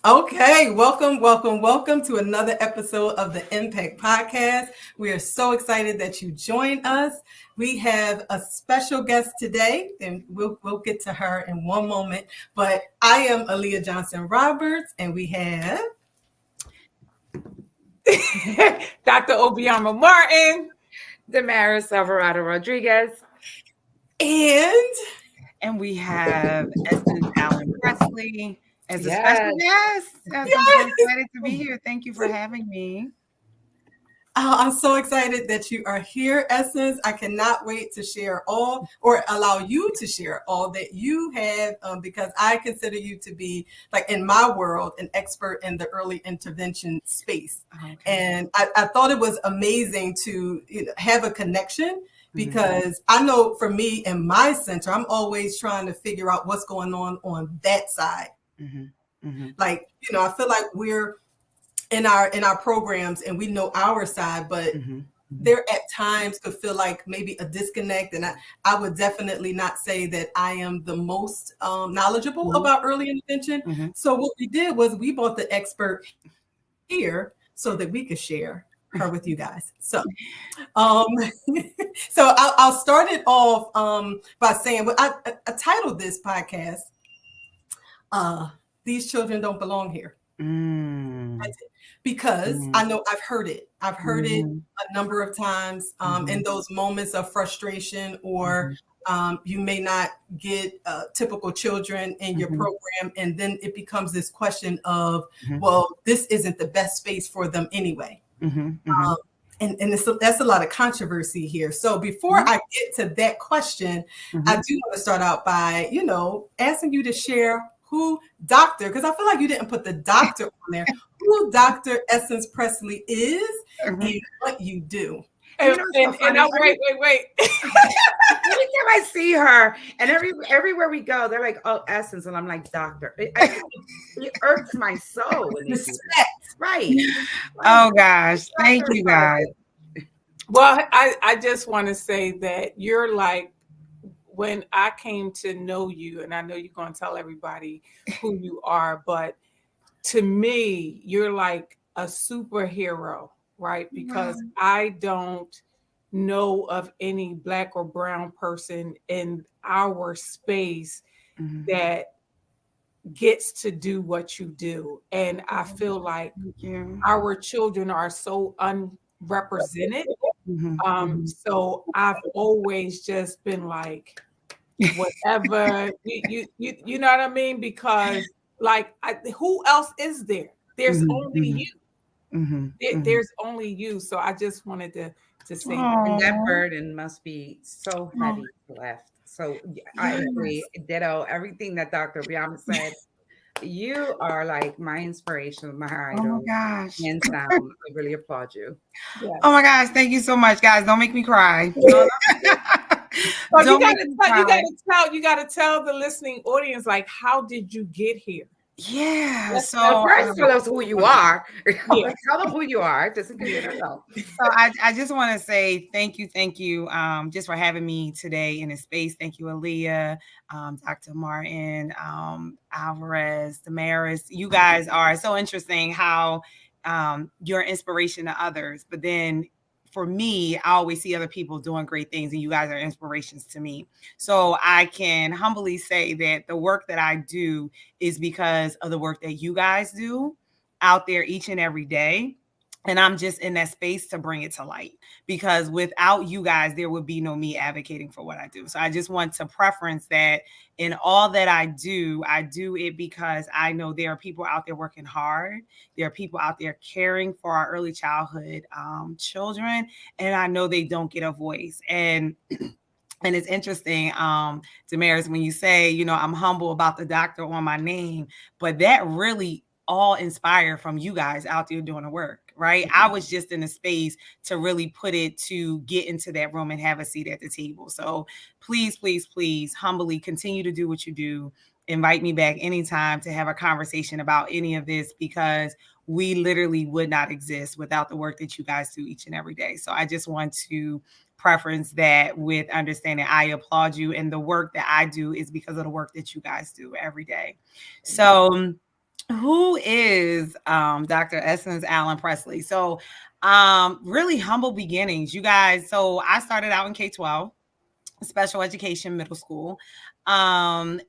Okay, welcome to another episode of the Impact Podcast. We are so excited that you joined us. We have a special guest today, and we'll get to her in one moment. But I am Aaliyah Johnson Roberts, and we have Dr. Obiama Martin. Damaris Alvarado Rodriguez. and And we have Essence Allen Presley as a special Yes. guest. Yes, I'm so excited to be here. Thank you for having me. I'm so excited that you are here, Essence. I cannot wait to share all or allow you to share all that you have because I consider you to be, like in my world, an expert in the early intervention space. Okay. And I thought it was amazing to have a connection because I know for me in my center, I'm always trying to figure out what's going on that side. Like, I feel like we're in our programs and we know our side, but there at times could feel like maybe a disconnect. And I would definitely not say that I am the most knowledgeable about early intervention. So what we did was we brought the expert here so that we could share her with you guys. So so I'll start it off by saying, well, I titled this podcast, These Children Don't Belong Here. Because I know I've heard it. I've heard it a number of times in those moments of frustration, or you may not get typical children in your program. And then it becomes this question of, well, this isn't the best space for them anyway. And that's a lot of controversy here. So before I get to that question, I do want to start out by, asking you to share who Dr. because I feel like you didn't put the doctor on there, who Dr. Essense Presly is and what you do. And wait. Every time I see her, and everywhere we go, they're like, "Oh, Essence," and I'm like, "Doctor." It irks my soul when they do that. Right. Oh gosh, thank you guys. Well, I just want to say that you're like, when I came to know you, and I know you're going to tell everybody who you are, but to me, you're like a superhero, right? Because I don't know of any Black or brown person in our space that gets to do what you do. And I feel like our children are so unrepresented. So I've always just been like, whatever, you know what I mean? Because like, who else is there? There's only you. There's only you. So I just wanted to say and that burden must be so heavy left. So I agree. Ditto everything that Dr. Biama said. You are like my inspiration, my idol. Oh my gosh. Hands down. I really applaud you. Yes. Oh my gosh. Thank you so much, guys. Don't make me cry. So you gotta tell the listening audience, like, how did you get here? Yeah. So first tell us who you are. Tell them who you are. Just in case you know. So I just want to say thank you just for having me today in this space. Thank you, Aaliyah, Dr. Martin, Alvarez, Damaris. You guys are so interesting how you're an inspiration to others, but then for me, I always see other people doing great things, and you guys are inspirations to me. So I can humbly say that the work that I do is because of the work that you guys do out there each and every day. And I'm just in that space to bring it to light, because without you guys, there would be no me advocating for what I do. So I just want to preference that in all that I do it because I know there are people out there working hard. There are people out there caring for our early childhood children. And I know they don't get a voice. And it's interesting, Damaris, when you say, I'm humble about the doctor on my name, but that really all inspired from you guys out there doing the work, right? I was just in a space to really put it to get into that room and have a seat at the table. So please, please, please humbly continue to do what you do. Invite me back anytime to have a conversation about any of this, because we literally would not exist without the work that you guys do each and every day. So I just want to preference that with understanding I applaud you, and the work that I do is because of the work that you guys do every day. So Who is Dr. Essence Presly? So really humble beginnings, you guys. So I started out in K-12, special education, middle school. And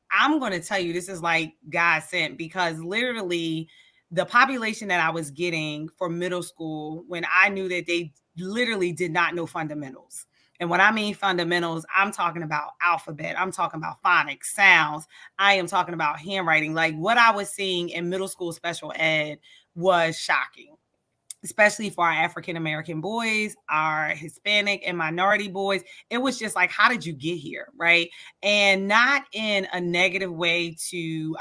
I'm going to tell you, this is like God sent, because literally the population that I was getting for middle school, when I knew that they literally did not know fundamentals. And when I mean fundamentals, I'm talking about alphabet. I'm talking about phonics, sounds. I am talking about handwriting. Like what I was seeing in middle school special ed was shocking, especially for our African-American boys, our Hispanic and minority boys. It was just like, how did you get here? Right. And not in a negative way to,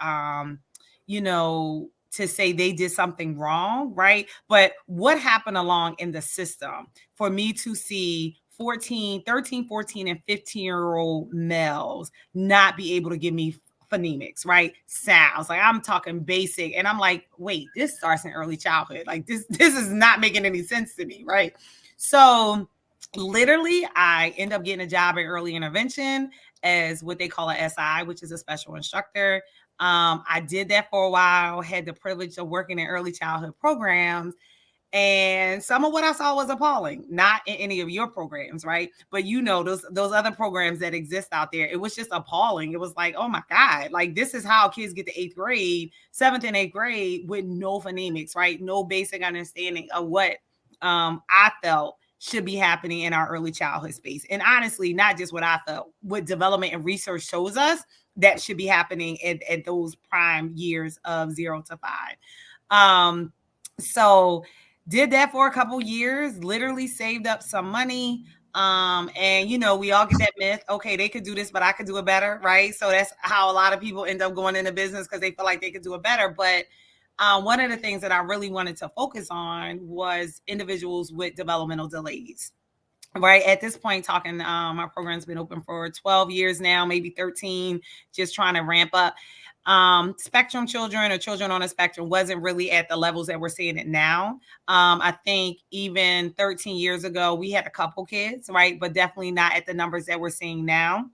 to say they did something wrong. Right. But what happened along in the system for me to see 13, 14, and 15-year-old males not be able to give me phonemics, right? Sounds. Like I'm talking basic. And I'm like, wait, this starts in early childhood. Like this is not making any sense to me, right? So literally I end up getting a job at early intervention as what they call a SI, which is a special instructor. I did that for a while, had the privilege of working in early childhood programs. And some of what I saw was appalling, not in any of your programs, right? But those other programs that exist out there, it was just appalling. It was like, oh my God, like this is how kids get to 8th grade, 7th and 8th grade with no phonemics, right? No basic understanding of what I felt should be happening in our early childhood space. And honestly, not just what I felt, what development and research shows us that should be happening at those prime years of 0 to 5. So did that for a couple years, literally saved up some money. And we all get that myth, okay, they could do this, but I could do it better, right? So that's how a lot of people end up going into business, because they feel like they could do it better. But one of the things that I really wanted to focus on was individuals with developmental delays. Right at this point, talking, our program's been open for 12 years now, maybe 13, just trying to ramp up. Spectrum children or children on a spectrum wasn't really at the levels that we're seeing it now. I think even 13 years ago, we had a couple kids, right? But definitely not at the numbers that we're seeing now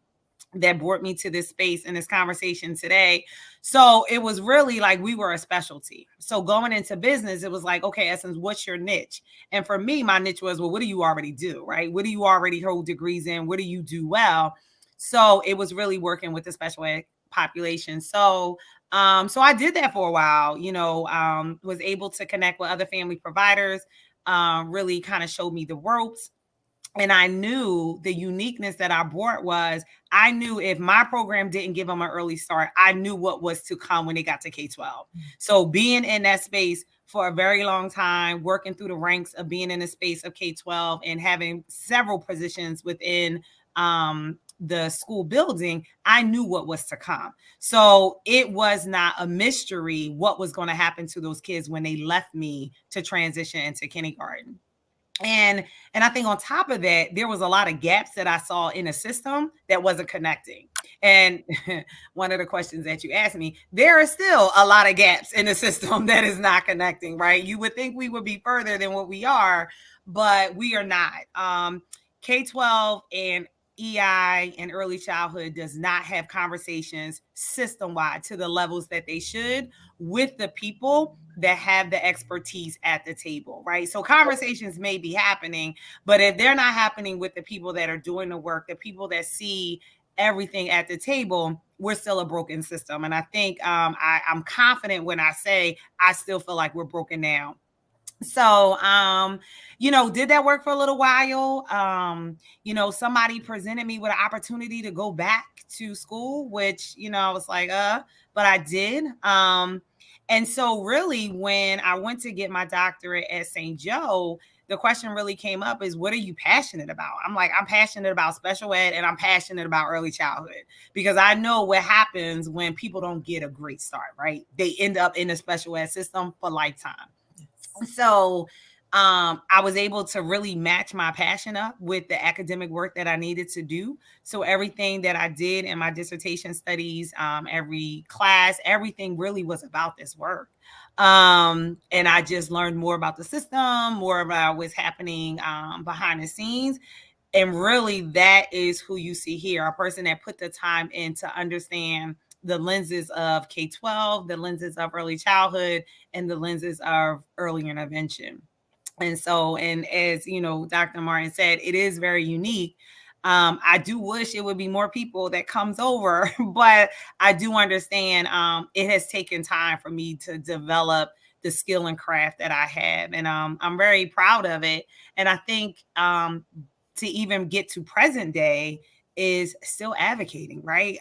that brought me to this space and this conversation today. So it was really like we were a specialty. So going into business, it was like, okay, Essence, what's your niche? And for me, my niche was, well, what do you already do, right? What do you already hold degrees in? What do you do well? So it was really working with the special ed population. So I did that for a while, was able to connect with other family providers, really kind of showed me the ropes. And I knew the uniqueness that I brought was, I knew if my program didn't give them an early start, I knew what was to come when they got to K-12. So being in that space for a very long time, working through the ranks of being in the space of K-12 and having several positions within the school building, I knew what was to come. So it was not a mystery what was going to happen to those kids when they left me to transition into kindergarten. And I think on top of that, there was a lot of gaps that I saw in the system that wasn't connecting. And one of the questions that you asked me, there are still a lot of gaps in the system that is not connecting, right? You would think we would be further than what we are, but we are not. K-12 and EI and early childhood does not have conversations system-wide to the levels that they should with the people that have the expertise at the table, right? So conversations may be happening, but if they're not happening with the people that are doing the work, the people that see everything at the table, we're still a broken system. And I think I'm confident when I say I still feel like we're broken down. So, did that work for a little while? Somebody presented me with an opportunity to go back to school, which, I was like, but I did. And so really when I went to get my doctorate at St. Joe, the question really came up is, what are you passionate about? I'm like, I'm passionate about special ed and I'm passionate about early childhood, because I know what happens when people don't get a great start, right? They end up in the special ed system for lifetime. So I was able to really match my passion up with the academic work that I needed to do. So everything that I did in my dissertation studies, every class, everything really was about this work. And I just learned more about the system, more about what's happening behind the scenes. And really, that is who you see here, a person that put the time in to understand the lenses of K-12, the lenses of early childhood, and the lenses of early intervention. And so, and as you know, Dr. Martin said, it is very unique. I do wish it would be more people that comes over, but I do understand it has taken time for me to develop the skill and craft that I have. And I'm very proud of it. And I think to even get to present day is still advocating, right?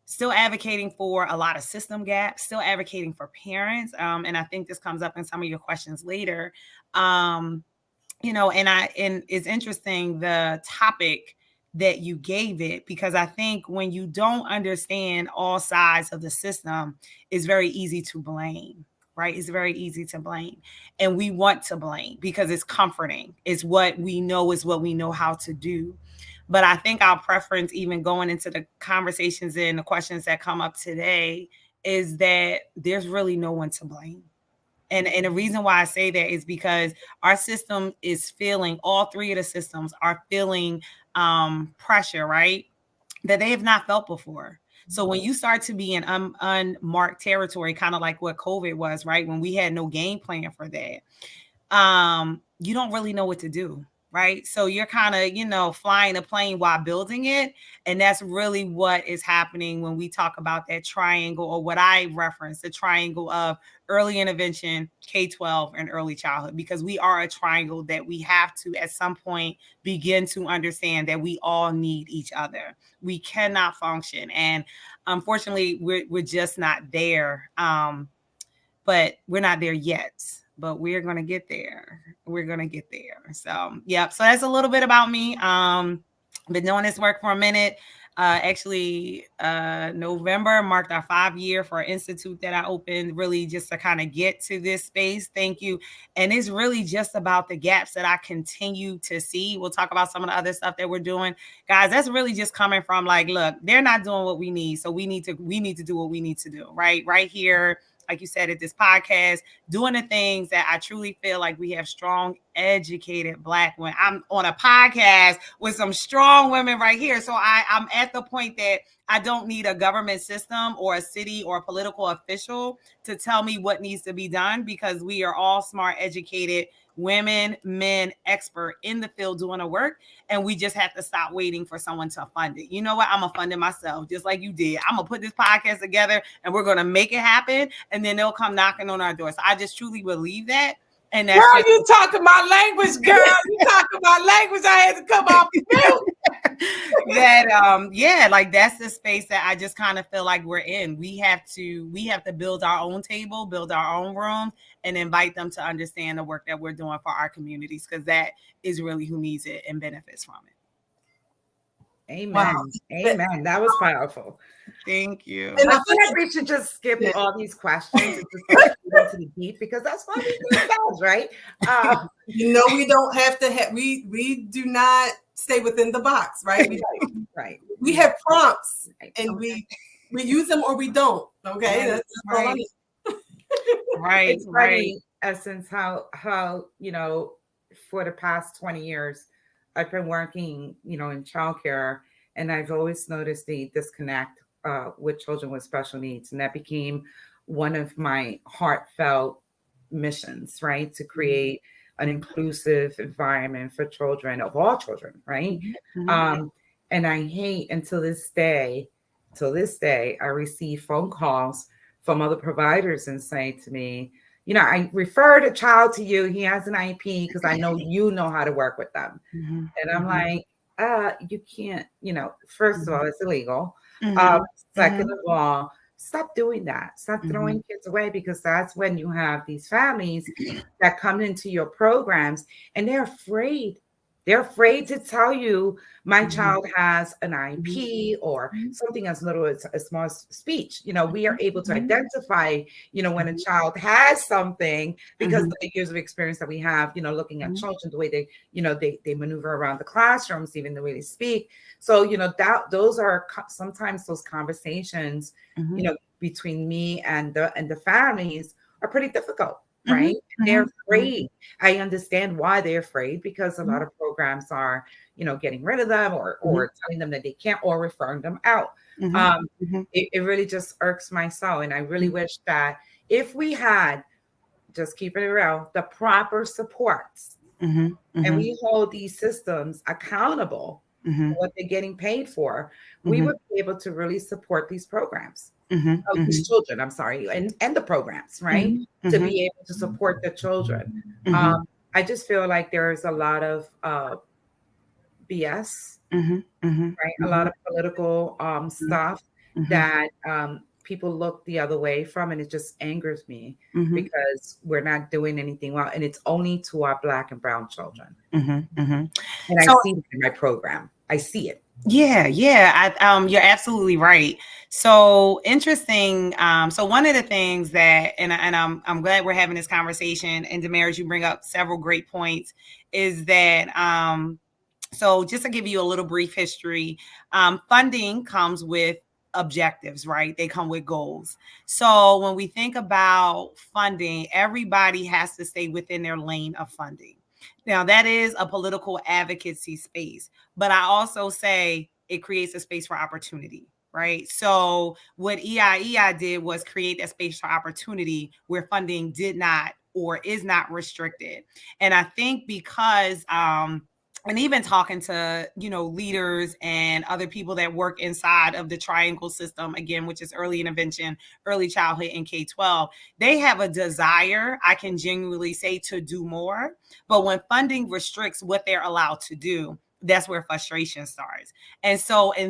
Still advocating for a lot of system gaps, still advocating for parents. And I think this comes up in some of your questions later. You know, and it's interesting the topic that you gave it, because I think when you don't understand all sides of the system, it's very easy to blame, right? It's very easy to blame. And we want to blame because it's comforting. It's what we know, is what we know how to do. But I think our preference, even going into the conversations and the questions that come up today, is that there's really no one to blame. And the reason why I say that is because our system is feeling, all three of the systems are feeling pressure, right? That they have not felt before. So when you start to be in unmarked territory, kind of like what COVID was, right? When we had no game plan for that, you don't really know what to do. Right. So you're kind of, you know, flying a plane while building it. And that's really what is happening when we talk about that triangle, or what I reference, the triangle of early intervention, K-12, and early childhood, because we are a triangle that we have to at some point begin to understand that we all need each other. We cannot function. And unfortunately, we're just not there. But we're not there yet. But we're going to get there. We're going to get there. So, yeah. So that's a little bit about me. Been doing this work for a minute. November marked our 5-year for an institute that I opened, really just to kind of get to this space. Thank you. And it's really just about the gaps that I continue to see. We'll talk about some of the other stuff that we're doing. Guys, that's really just coming from like, look, they're not doing what we need. So we need to do what we need to do, right here. Like you said, at this podcast, doing the things that I truly feel like we have strong, educated Black women. I'm on a podcast with some strong women right here. So I'm at the point that I don't need a government system or a city or a political official to tell me what needs to be done, because we are all smart, educated women, men, expert in the field doing the work. And we just have to stop waiting for someone to fund it. You know what? I'm going to fund it myself, just like you did. I'm going to put this podcast together and we're going to make it happen. And then they'll come knocking on our door. So I just truly believe that. And that's girl, you talking my language, girl. You talking my language. I had to come off mute. Yeah, like that's the space that I just kind of feel like we're in. We have to build our own table, build our own room, and invite them to understand the work that we're doing for our communities, because that is really who needs it and benefits from it. Amen. Wow. Amen. That was powerful. Thank you. And I feel like we should just skip all these questions and just go into the deep, because that's why we do ourselves, right? You know, we don't have to have, we do not stay within the box, right? Right. We have prompts, and we use them or we don't. Okay. That's right. Right. It's funny, Essence, how, you know, for the past 20 years, I've been working, you know, in childcare, and I've always noticed the disconnect with children with special needs. And that became one of my heartfelt missions, right? To create an inclusive environment for children, of all children, right? Mm-hmm. And I hate, until this day, I receive phone calls from other providers and say to me, you know, I referred a child to you. He has an IEP because I know you know how to work with them. Mm-hmm. And I'm like, you can't, you know, first of all, it's illegal. Mm-hmm. Second of all, stop doing that. Stop throwing kids away, because that's when you have these families that come into your programs and they're afraid. They're afraid to tell you my child has an IEP or something as little as a small speech. You know, we are able to identify, you know, when a child has something because of the years of experience that we have, you know, looking at children, the way they, you know, they maneuver around the classrooms, even the way they speak. So, you know, those are sometimes those conversations, you know, between me and the families are pretty difficult. right? They're afraid. I understand why they're afraid, because a lot of programs are, getting rid of them, or telling them that they can't, or referring them out. It really just irks my soul. And I really wish that if we had, just keeping it real, the proper supports, and we hold these systems accountable for what they're getting paid for, we would be able to really support these programs. These children, I'm sorry, and the programs, right? To be able to support the children. I just feel like there's a lot of BS, right? A lot of political stuff that people look the other way from, and it just angers me because we're not doing anything well, and it's only to our Black and brown children. And I see it in my program. I see it. Yeah. You're absolutely right. So interesting. So one of the things that, and I'm glad we're having this conversation, and Damaris, you bring up several great points, is that so just to give you a little brief history, funding comes with objectives, right? They come with goals. So when we think about funding, everybody has to stay within their lane of funding. Now, that is a political advocacy space, but I also say it creates a space for opportunity, right? So what EIEI did was create that space for opportunity where funding did not or is not restricted. And I think because and even talking to, leaders and other people that work inside of the triangle system, again, which is early intervention, early childhood, and K-12, they have a desire, I can genuinely say, to do more. But when funding restricts what they're allowed to do, that's where frustration starts. And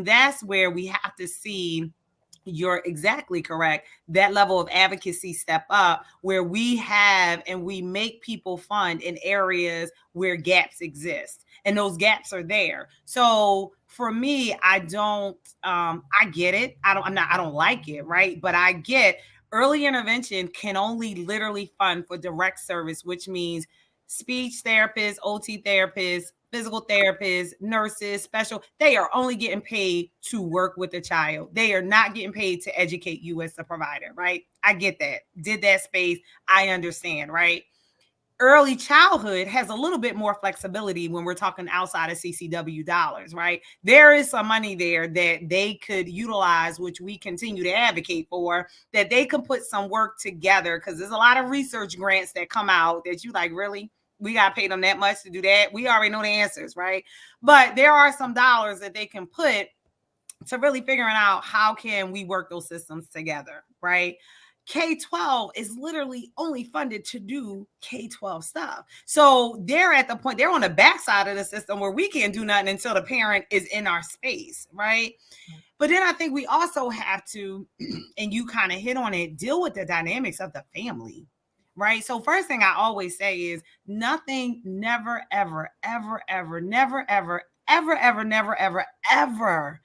that's where we have to see, you're exactly correct, that level of advocacy step up, where we have and we make people fund in areas where gaps exist. And those gaps are there. So for me, I get it. I don't like it, right? But I get early intervention can only literally fund for direct service, which means speech therapists, OT therapists, physical therapists, nurses, special, they are only getting paid to work with the child. They are not getting paid to educate you as the provider, right? I get that. Did that space. I understand, right? Early childhood has a little bit more flexibility when we're talking outside of CCW dollars, right? There is some money there that they could utilize, which we continue to advocate for, that they can put some work together, because there's a lot of research grants that come out that you like, really? We got to pay them that much to do that? We already know the answers, right? But there are some dollars that they can put to really figuring out how can we work those systems together, right? K-12 is literally only funded to do K-12 stuff. So they're at the point, they're on the backside of the system where we can't do nothing until the parent is in our space, right? But then I think we also have to, and you kind of hit on it, deal with the dynamics of the family, right? So first thing I always say is nothing, never, ever, ever, ever, never, ever, ever, ever, never, ever, ever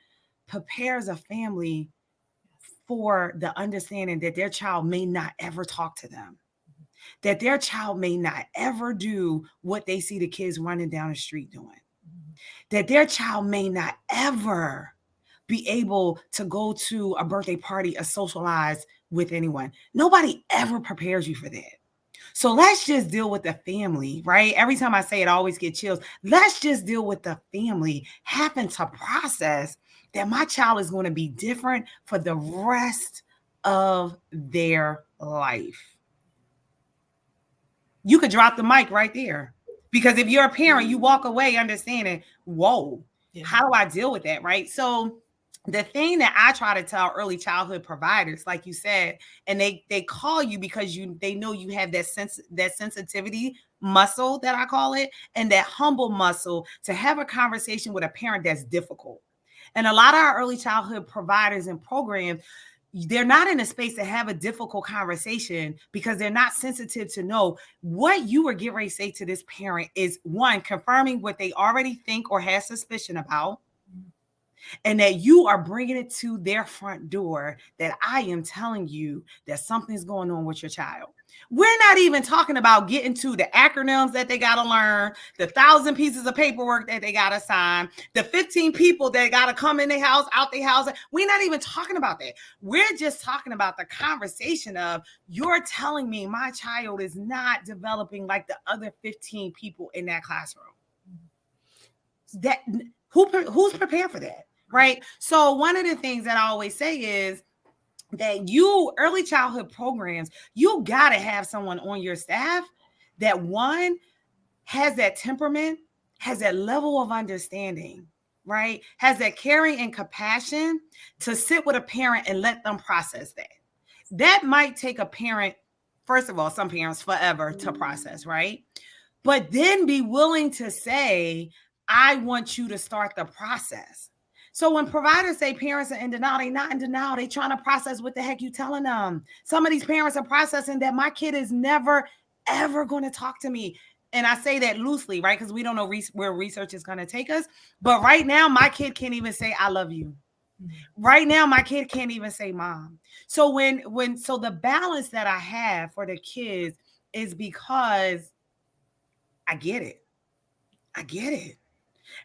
prepares a family for the understanding that their child may not ever talk to them, that their child may not ever do what they see the kids running down the street doing, that their child may not ever be able to go to a birthday party or socialize with anyone. Nobody ever prepares you for that. So let's just deal with the family, right? Every time I say it, I always get chills. Let's just deal with the family having to process that my child is going to be different for the rest of their life. You could drop the mic right there, because if you're a parent, you walk away understanding, whoa, how do I deal with that, right? So the thing that I try to tell early childhood providers, like you said, and they call you because they know you have that sensitivity muscle, that I call it, and that humble muscle to have a conversation with a parent that's difficult. And a lot of our early childhood providers and programs, they're not in a space to have a difficult conversation because they're not sensitive to know what you are getting ready to say to this parent is, one, confirming what they already think or have suspicion about. and that you are bringing it to their front door, that I am telling you that something's going on with your child. We're not even talking about getting to the acronyms that they got to learn, the 1,000 pieces of paperwork that they got to sign, the 15 people that got to come in their house, out their house. We're not even talking about that. We're just talking about the conversation of, you're telling me my child is not developing like the other 15 people in that classroom. That who's prepared for that, right? So one of the things that I always say is that early childhood programs, you got to have someone on your staff that, one, has that temperament, has that level of understanding, right? Has that caring and compassion to sit with a parent and let them process that. That might take a parent, first of all, some parents forever to process, right? But then be willing to say, I want you to start the process. So when providers say parents are in denial, they're not in denial. They're trying to process what the heck you telling them. Some of these parents are processing that my kid is never, ever going to talk to me. And I say that loosely, right? Because we don't know where research is going to take us. But right now, my kid can't even say, I love you. Right now, my kid can't even say mom. So so the balance that I have for the kids is because I get it. I get it.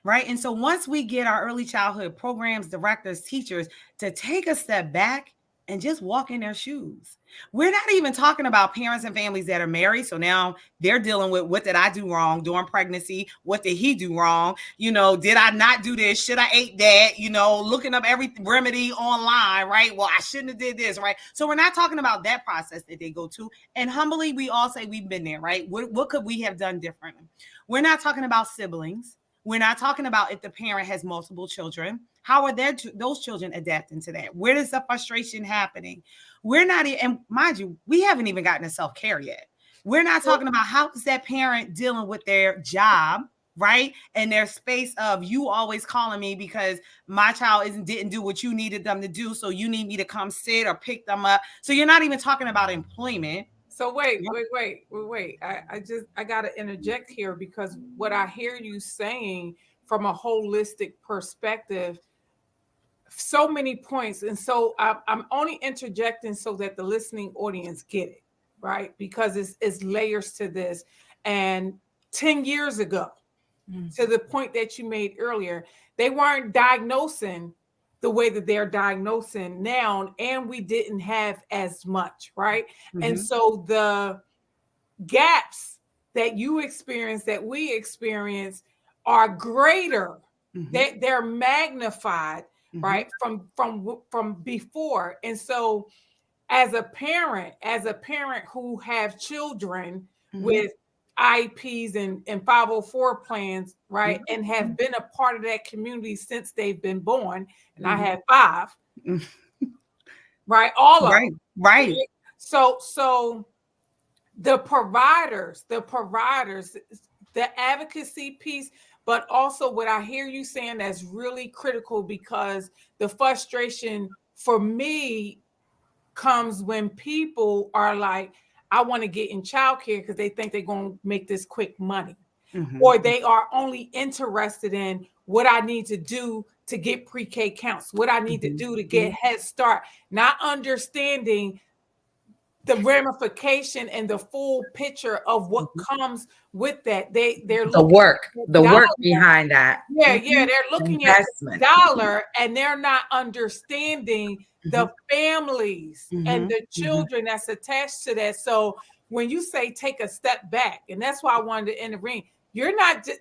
Right. And so once we get our early childhood programs, directors, teachers to take a step back and just walk in their shoes. We're not even talking about parents and families that are married. So now they're dealing with, what did I do wrong during pregnancy? What did he do wrong? Did I not do this? Should I ate that? Looking up every remedy online, right? Well, I shouldn't have did this, right? So we're not talking about that process that they go to. And humbly, we all say we've been there, right? What could we have done differently? We're not talking about siblings. We're not talking about if the parent has multiple children. How are those children adapting to that? Where is the frustration happening? We're not, and mind you, we haven't even gotten to self-care yet. We're not talking about how is that parent dealing with their job, right? And their space of, you always calling me because my child didn't do what you needed them to do. So you need me to come sit or pick them up. So you're not even talking about employment. So wait. I got to interject here, because what I hear you saying from a holistic perspective, so many points. And so I'm only interjecting so that the listening audience get it, right? Because it's layers to this. And 10 years ago, to the point that you made earlier, they weren't diagnosing the way that they're diagnosing now, and we didn't have as much, right? Mm-hmm. And so the gaps that you experience, that we experience, are greater. Mm-hmm. They're magnified, mm-hmm. right, from before. And so as a parent who have children, mm-hmm. with IEPs and 504 plans, right? Mm-hmm. And have been a part of that community since they've been born. And mm-hmm. I have 5, mm-hmm. right? All of them. Right. So the providers, the advocacy piece, but also what I hear you saying that's really critical, because the frustration for me comes when people are like, I want to get in childcare because they think they're going to make this quick money, mm-hmm. or they are only interested in what I need to do to get pre-K counts, what I need mm-hmm. to do to get Head Start, not understanding the ramification and the full picture of what mm-hmm. comes with that. They're the work behind that. Yeah, they're looking at the dollar, and they're not understanding the families mm-hmm. and the children mm-hmm. that's attached to that. So when you say take a step back, and that's why I wanted to intervene, you're not just,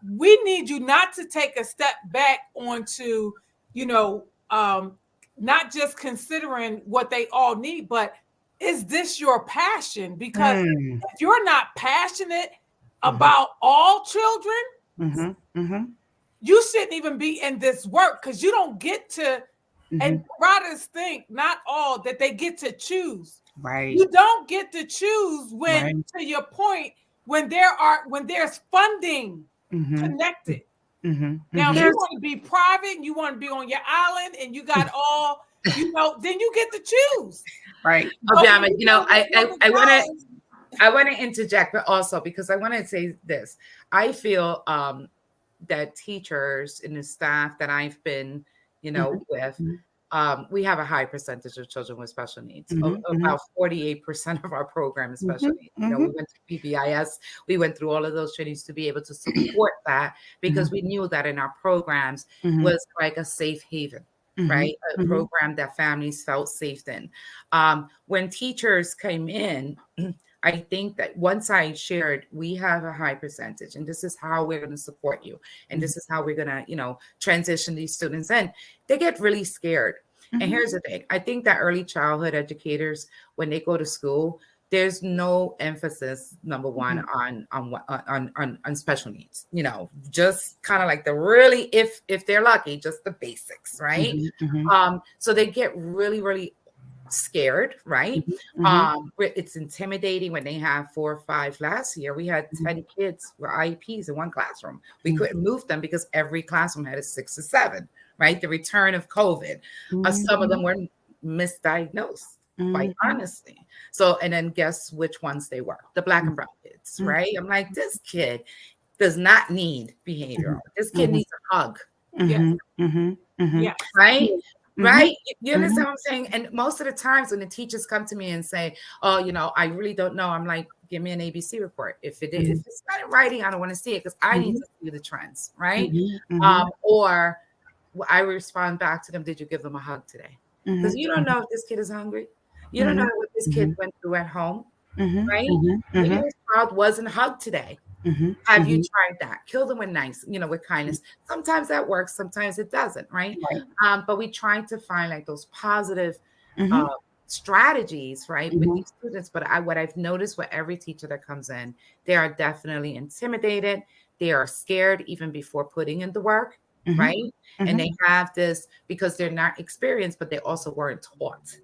we need you not to take a step back onto, not just considering what they all need, but is this your passion? Because if you're not passionate mm-hmm. about all children, mm-hmm. Mm-hmm. you shouldn't even be in this work, because you don't get to, mm-hmm. and providers think, not all, that they get to choose. Right. You don't get to choose when, right. to your point, when there's funding mm-hmm. connected. Mm-hmm. Now, if you want to be private and you want to be on your island and you got all, then you get to choose. Right. Okay, I want to interject, but also because I want to say this. I feel that teachers and the staff that I've been, you know, Mm-hmm. with, we have a high percentage of children with special needs. Mm-hmm. About 48% of our program is special needs. You know, Mm-hmm. we went to PBIS, we went through all of those trainings to be able to support that, because we knew that in our programs was like a safe haven. Right? A program that families felt safe in. When teachers came in, I think that once I shared, we have a high percentage, and this is how we're going to support you, and this is how we're going to, you know, transition these students in, they get really scared. And here's the thing: I think that early childhood educators, when they go to school, there's no emphasis, number one, on special needs. You know, just kind of like the really, if they're lucky, just the basics, right? So they get really, really scared, right? It's intimidating when they have 4 or 5. Last year we had 10 kids with IEPs in one classroom. We couldn't move them because every classroom had a 6 or 7, right? The return of COVID. Some of them were misdiagnosed, quite honestly. So, and then guess which ones they were? The Black and brown kids, right? I'm like, this kid does not need behavioral. This kid needs a hug. Yeah. Right? Right? You understand what I'm saying? And most of the times when the teachers come to me and say, oh, you know, I really don't know, I'm like, give me an ABC report. If it's not in writing, I don't want to see it, because I need to see the trends, right? Or I respond back to them, did you give them a hug today? Because you don't know if this kid is hungry. You don't know what this kid went through at home, right? Maybe this child wasn't hugged today. Have you tried that? Kill them with nice, you know, with kindness. Sometimes that works, sometimes it doesn't, right? But we try to find like those positive strategies, right, with these students. But what I've noticed with every teacher that comes in, they are definitely intimidated. They are scared even before putting in the work, right? And they have this because they're not experienced, but they also weren't taught.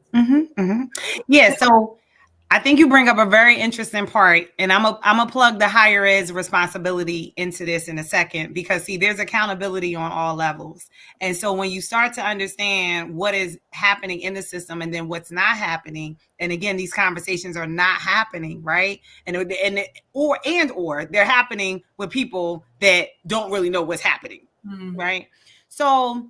Yeah. So I think you bring up a very interesting part, and I'm a plug the higher ed's responsibility into this in a second, because see, there's accountability on all levels. And so when you start to understand what is happening in the system and then what's not happening, and again, these conversations are not happening, right? Or they're happening with people that don't really know what's happening, right? So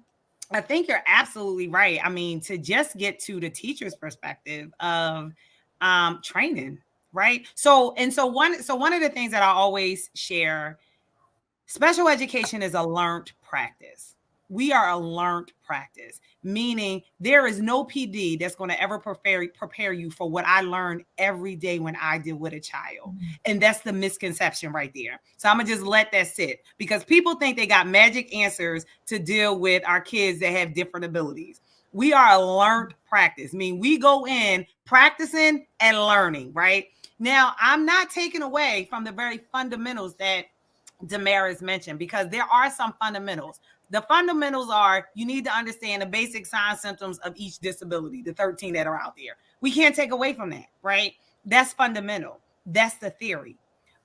I think you're absolutely right. I mean, to just get to the teacher's perspective of training, right? So one of the things that I always share, special education is a learned practice. We are a learned practice, meaning there is no PD that's going to ever prepare you for what I learned every day when I deal with a child. And that's the misconception right there. So I'm going to just let that sit, because people think they got magic answers to deal with our kids that have different abilities. We are a learned practice. I mean, we go in practicing and learning, right? Now, I'm not taking away from the very fundamentals that Damaris mentioned, because there are some fundamentals. The fundamentals are, you need to understand the basic signs, symptoms of each disability, the 13 that are out there. We can't take away from that, right? That's fundamental. That's the theory.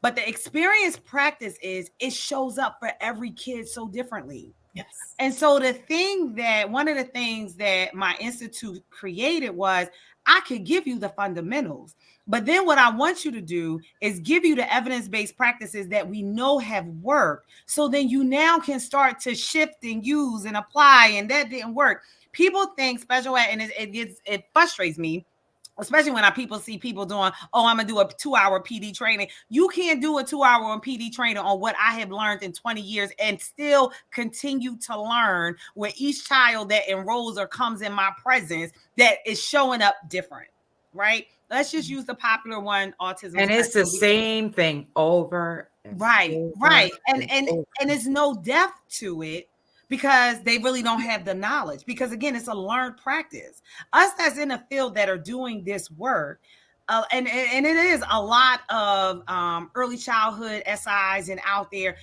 But the experience practice is, it shows up for every kid so differently. Yes. And so one of the things that my institute created was, I could give you the fundamentals, but then what I want you to do is give you the evidence-based practices that we know have worked. So then you now can start to shift and use and apply, and that didn't work. People think special ed, and it frustrates me, especially when people see people doing, oh, I'm going to do a 2-hour PD training. You can't do a 2-hour PD training on what I have learned in 20 years and still continue to learn with each child that enrolls or comes in my presence that is showing up different, right? Let's just use the popular one, autism. And it's the same thing over. Right. And there's no depth to it, because they really don't have the knowledge, because again, it's a learned practice. Us that's in the field that are doing this work, and it is a lot of early childhood SIs and out there,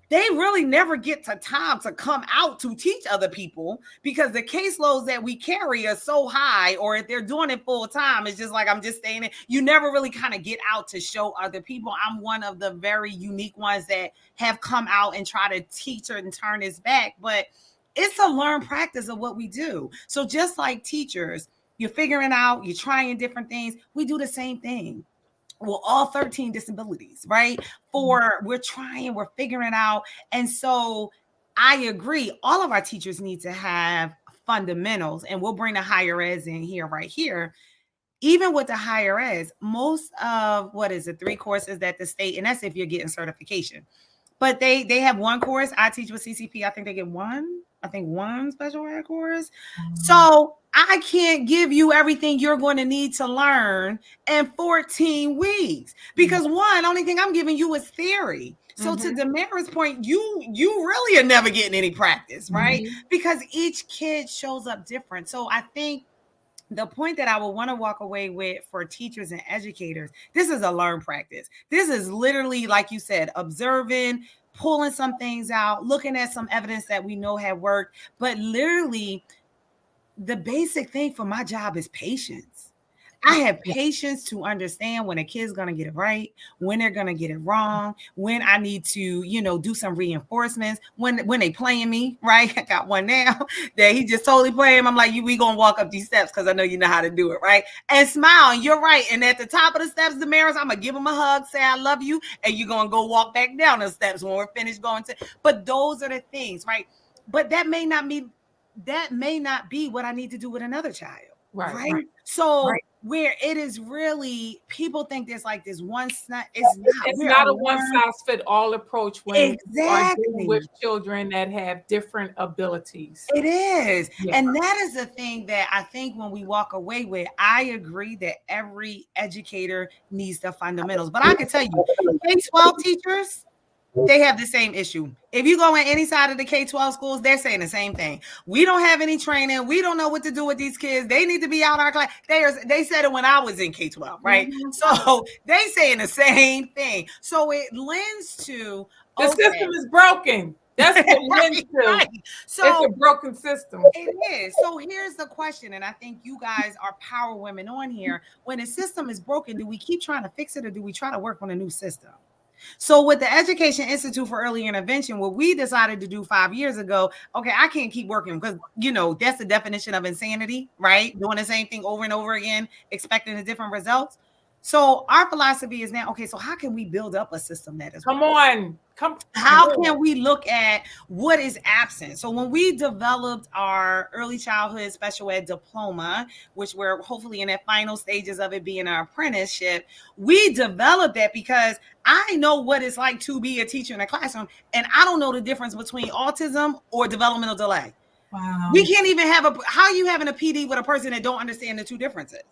they really never get to time to come out to teach other people, because the caseloads that we carry are so high, or if they're doing it full time, it's just like, I'm just saying it. You never really kind of get out to show other people. I'm one of the very unique ones that have come out and try to teach and turn this back, but it's a learned practice of what we do. So just like teachers, you're figuring out, you're trying different things. We do the same thing. well, all 13 disabilities, right? We're trying, we're figuring out. And so I agree, all of our teachers need to have fundamentals, and we'll bring the higher eds in here, right here. Even with the higher eds, most of 3 courses that the state, and that's if you're getting certification, but they have one course. I teach with CCP. I think they get one special ed course. So I can't give you everything you're going to need to learn in 14 weeks because only thing I'm giving you is theory. So to Damara's point, you really are never getting any practice, right? Because each kid shows up different. So I think the point that I would want to walk away with for teachers and educators, this is a learned practice. This is literally, like you said, observing, pulling some things out, looking at some evidence that we know have worked. But literally, the basic thing for my job is patience. I have patience to understand when a kid's going to get it right, when they're going to get it wrong, when I need to, do some reinforcements, when they playing me, right? I got one now that he just totally playing him. I'm like, we going to walk up these steps because I know you know how to do it, right? And smile, and you're right. And at the top of the steps, Damaris, I'm going to give him a hug, say I love you, and you're going to go walk back down the steps when we're finished going to. But those are the things, right? But that may not be what I need to do with another child. Right. So where it is really, people think there's like this one snap. It's not a one size fit all approach when you are dealing with children that have different abilities. It is. Yeah. And that is the thing that I think when we walk away with, I agree that every educator needs the fundamentals. But I can tell you, K-12 teachers, they have the same issue. If you go in any side of the K-12 schools, they're saying the same thing. We don't have any training. We don't know what to do with these kids. They need to be out our class. They said it when I was in K-12, right? So they saying the same thing. So it lends to the system is broken. That's what it lends to. Right. So it's a broken system. It is. So here's the question, and I think you guys are power women on here. When a system is broken, do we keep trying to fix it, or do we try to work on a new system? So with the Education Institute for Early Intervention, what we decided to do 5 years ago, okay, I can't keep working because, that's the definition of insanity, right? Doing the same thing over and over again, expecting a different results. So our philosophy is now, okay, so how can we build up a system that is how can we look at what is absent? So when we developed our early childhood special ed diploma, which we're hopefully in the final stages of it being our apprenticeship, we developed that because I know what it's like to be a teacher in a classroom, and I don't know the difference between autism or developmental delay. Wow. We can't even have how are you having a PD with a person that don't understand the two differences?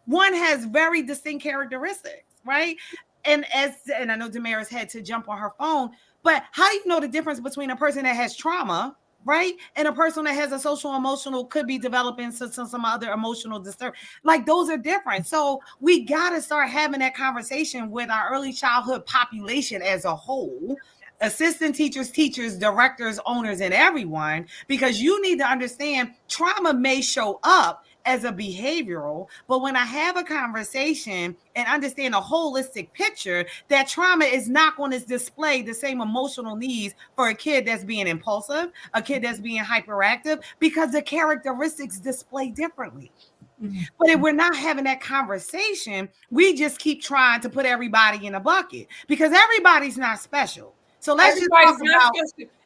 One has very distinct characteristics, right? And I know Damaris had to jump on her phone, but how do you know the difference between a person that has trauma, right, and a person that has a social emotional, could be developing some other emotional disturbance? Like, those are different. So we got to start having that conversation with our early childhood population as a whole, assistant teachers, directors, owners, and everyone, because you need to understand trauma may show up as a behavioral, but when I have a conversation and understand a holistic picture, that trauma is not going to display the same emotional needs for a kid that's being impulsive, a kid that's being hyperactive, because the characteristics display differently. But if we're not having that conversation, we just keep trying to put everybody in a bucket because everybody's not special. So let's just talk about.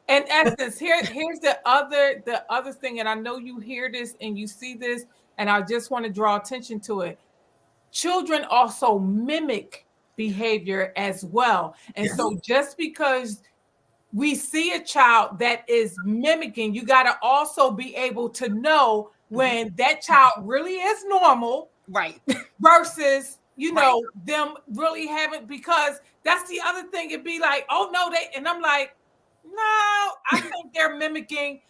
And Essence, here's the other thing, and I know you hear this and you see this, and I just want to draw attention to it. Children also mimic behavior as well. And so just because we see a child that is mimicking, you got to also be able to know when that child really is normal, right, versus them really haven't, because that's the other thing. It'd be like, oh no, and I'm like, no, I think they're mimicking,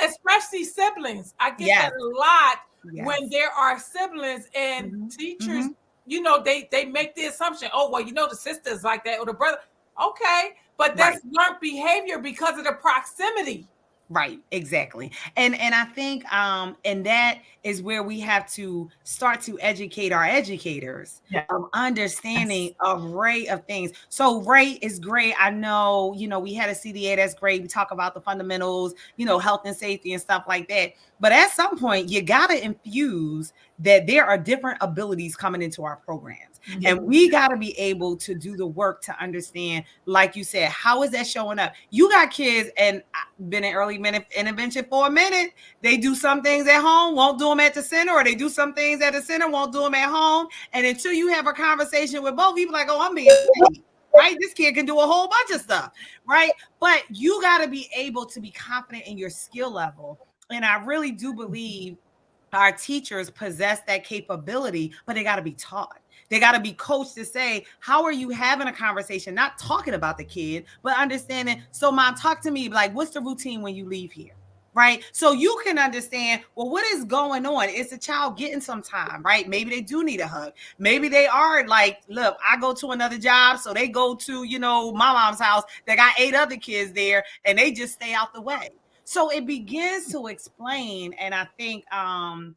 especially siblings. I get that a lot when there are siblings and teachers, they make the assumption, oh, well, the sister's like that or the brother. Okay, but that's learned behavior because of the proximity. Right, exactly. And I think and that is where we have to start to educate our educators of understanding an array of things. So Ray is great. I know, we had a CDA that's great. We talk about the fundamentals, health and safety and stuff like that. But at some point, you got to infuse that there are different abilities coming into our programs. And we got to be able to do the work to understand, like you said, how is that showing up? You got kids, and I've been in early intervention for a minute. They do some things at home, won't do them at the center, or they do some things at the center, won't do them at home. And until you have a conversation with both, people like, oh, I'm being paid, right? This kid can do a whole bunch of stuff, right? But you got to be able to be confident in your skill level. And I really do believe our teachers possess that capability, but they got to be taught. They got to be coached to say, how are you having a conversation? Not talking about the kid, but understanding. So mom, talk to me, like, what's the routine when you leave here? Right? So you can understand, well, what is going on? Is the child getting some time, right? Maybe they do need a hug. Maybe they are like, look, I go to another job. So they go to, my mom's house. They got 8 other kids there and they just stay out the way. So it begins to explain. And I think, kind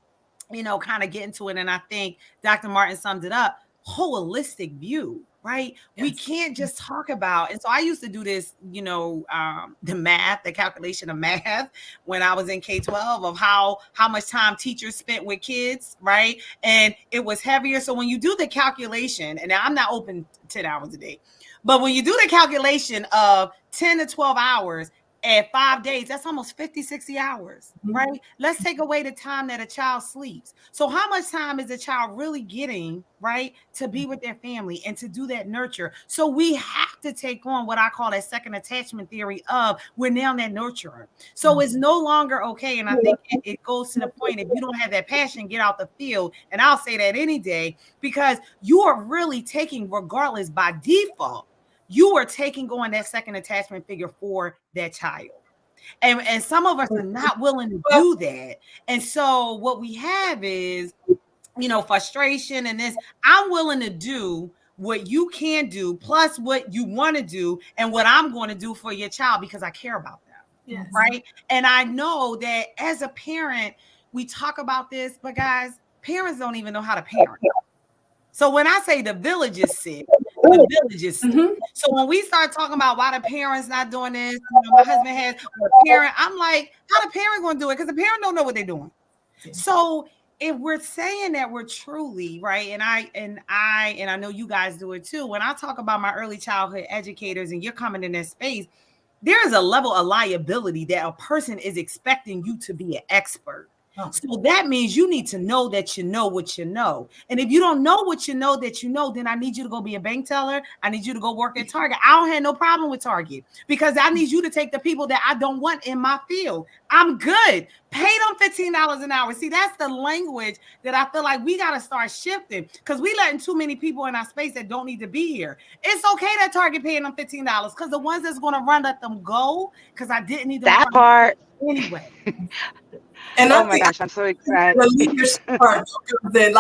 of get into it. And I think Dr. Martin summed it up, holistic view, right? Yes. We can't just talk about, and so I used to do this, the calculation of math when I was in K-12 of how much time teachers spent with kids, right? And it was heavier. So when you do the calculation, and I'm not open 10 hours a day, but when you do the calculation of 10 to 12 hours, at 5 days, that's almost 50, 60 hours, right? Let's take away the time that a child sleeps. So how much time is a child really getting, right, to be with their family and to do that nurture? So we have to take on what I call that second attachment theory of we're now that nurturer. So it's no longer okay. And I think it goes to the point, if you don't have that passion, get out the field. And I'll say that any day, because you are really taking, regardless, by default, you are taking on that second attachment figure for that child. And some of us are not willing to do that. And so what we have is, frustration and this. I'm willing to do what you can do, plus what you want to do, and what I'm going to do for your child because I care about them. Yes. Right. And I know that as a parent, we talk about this, but guys, parents don't even know how to parent. So when I say the village is sick, the village is sick. So when we start talking about why the parents not doing this, my husband has a parent, I'm like, how the parent going to do it? Because the parent don't know what they're doing. Yeah. So if we're saying that we're truly right, and I know you guys do it too. When I talk about my early childhood educators, and you're coming in this space, there is a level of liability that a person is expecting you to be an expert. So that means you need to know that you know what you know. And if you don't know what you know that you know, then I need you to go be a bank teller. I need you to go work at Target. I don't have no problem with Target because I need you to take the people that I don't want in my field. I'm good. Pay them $15 an hour. See, that's the language that I feel like we got to start shifting because we letting too many people in our space that don't need to be here. It's okay that Target paying them $15 because the ones that's going to run, let them go because I didn't need them that part anyway. And oh my gosh, I'm so excited. The leadership part, then,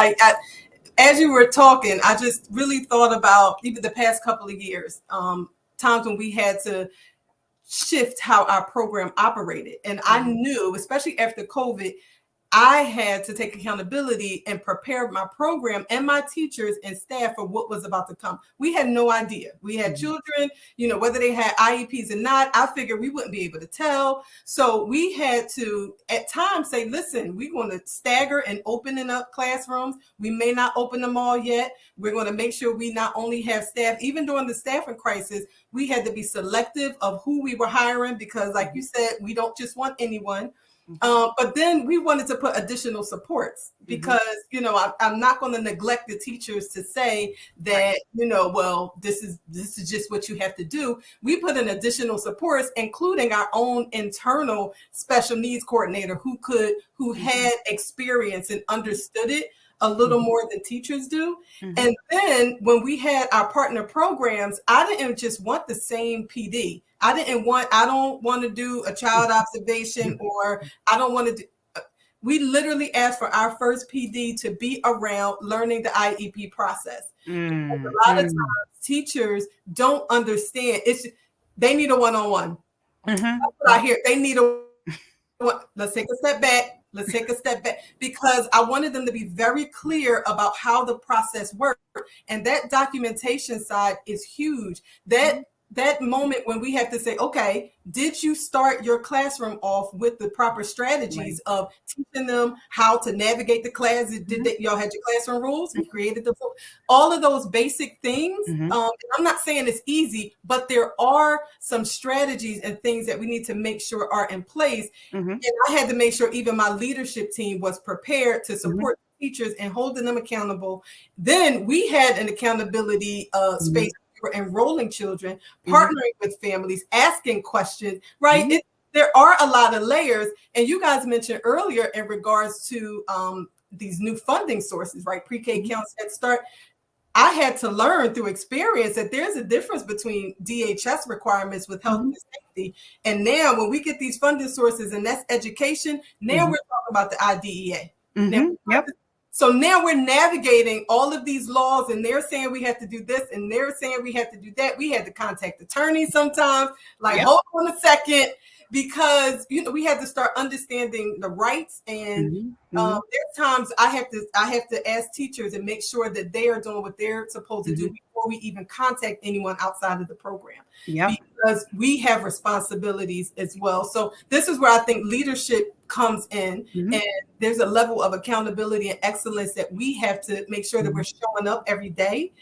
as you were talking, I just really thought about even the past couple of years, times when we had to shift how our program operated. And I knew, especially after COVID, I had to take accountability and prepare my program and my teachers and staff for what was about to come. We had no idea. We had children, whether they had IEPs or not, I figured we wouldn't be able to tell. So we had to, at times, say, listen, we're going to stagger and opening up classrooms. We may not open them all yet. We're going to make sure we not only have staff, even during the staffing crisis, we had to be selective of who we were hiring because, like you said, we don't just want anyone. But then we wanted to put additional supports because, I'm not going to neglect the teachers to say that, well, this is just what you have to do. We put in additional supports, including our own internal special needs coordinator who had experience and understood it a little more than teachers do. And then when we had our partner programs, I didn't just want the same PD. I don't want to do a child observation or I don't want to do, we literally asked for our first PD to be around learning the IEP process. A lot of times teachers don't understand. They need a one-on-one. That's what I hear. They need let's take a step back. Let's take a step back because I wanted them to be very clear about how the process works. And that documentation side is huge. That that moment when we have to say, okay, did you start your classroom off with the proper strategies of teaching them how to navigate the class? Y'all had your classroom rules? We created all of those basic things. I'm not saying it's easy, but there are some strategies and things that we need to make sure are in place. And I had to make sure even my leadership team was prepared to support teachers and holding them accountable. Then we had an accountability space for enrolling children, partnering with families, asking questions, right? There are a lot of layers. And you guys mentioned earlier in regards to these new funding sources, right? Pre-K counts, Head Start. I had to learn through experience that there's a difference between DHS requirements with health and safety. And now when we get these funding sources, and that's education, now we're talking about the IDEA. So now we're navigating all of these laws, and they're saying we have to do this, and they're saying we have to do that. We had to contact attorneys sometimes, like, hold on a second, because we had to start understanding the rights. And there's times I have to ask teachers and make sure that they are doing what they're supposed to do before we even contact anyone outside of the program. Because we have responsibilities as well. So this is where I think leadership comes in, and there's a level of accountability and excellence that we have to make sure that we're showing up every day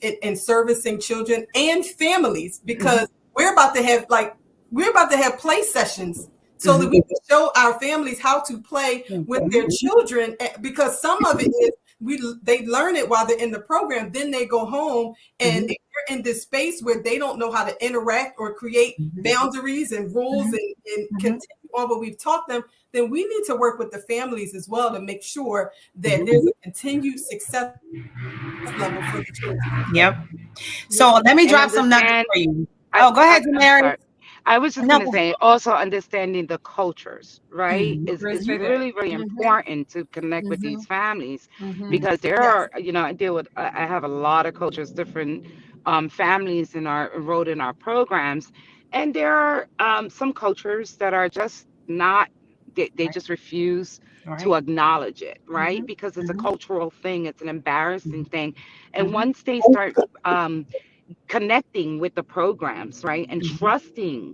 in servicing children and families, because we're about to have play sessions so that we can show our families how to play with their children, because some of it is they learn it while they're in the program, then they go home, and if they're in this space where they don't know how to interact or create boundaries and rules and continue on what we've taught them, then we need to work with the families as well to make sure that there's a continued success level for the children. So let me drop some nuggets for you. Go ahead, Mary. I was just going to say, also understanding the cultures, right? Is really, really important to connect with these families, because there are, I have a lot of cultures, different families enrolled in our programs. And there are some cultures that are just not, they just refuse to acknowledge it, right? Because it's a cultural thing. It's an embarrassing thing. And once they start connecting with the programs, right, and trusting,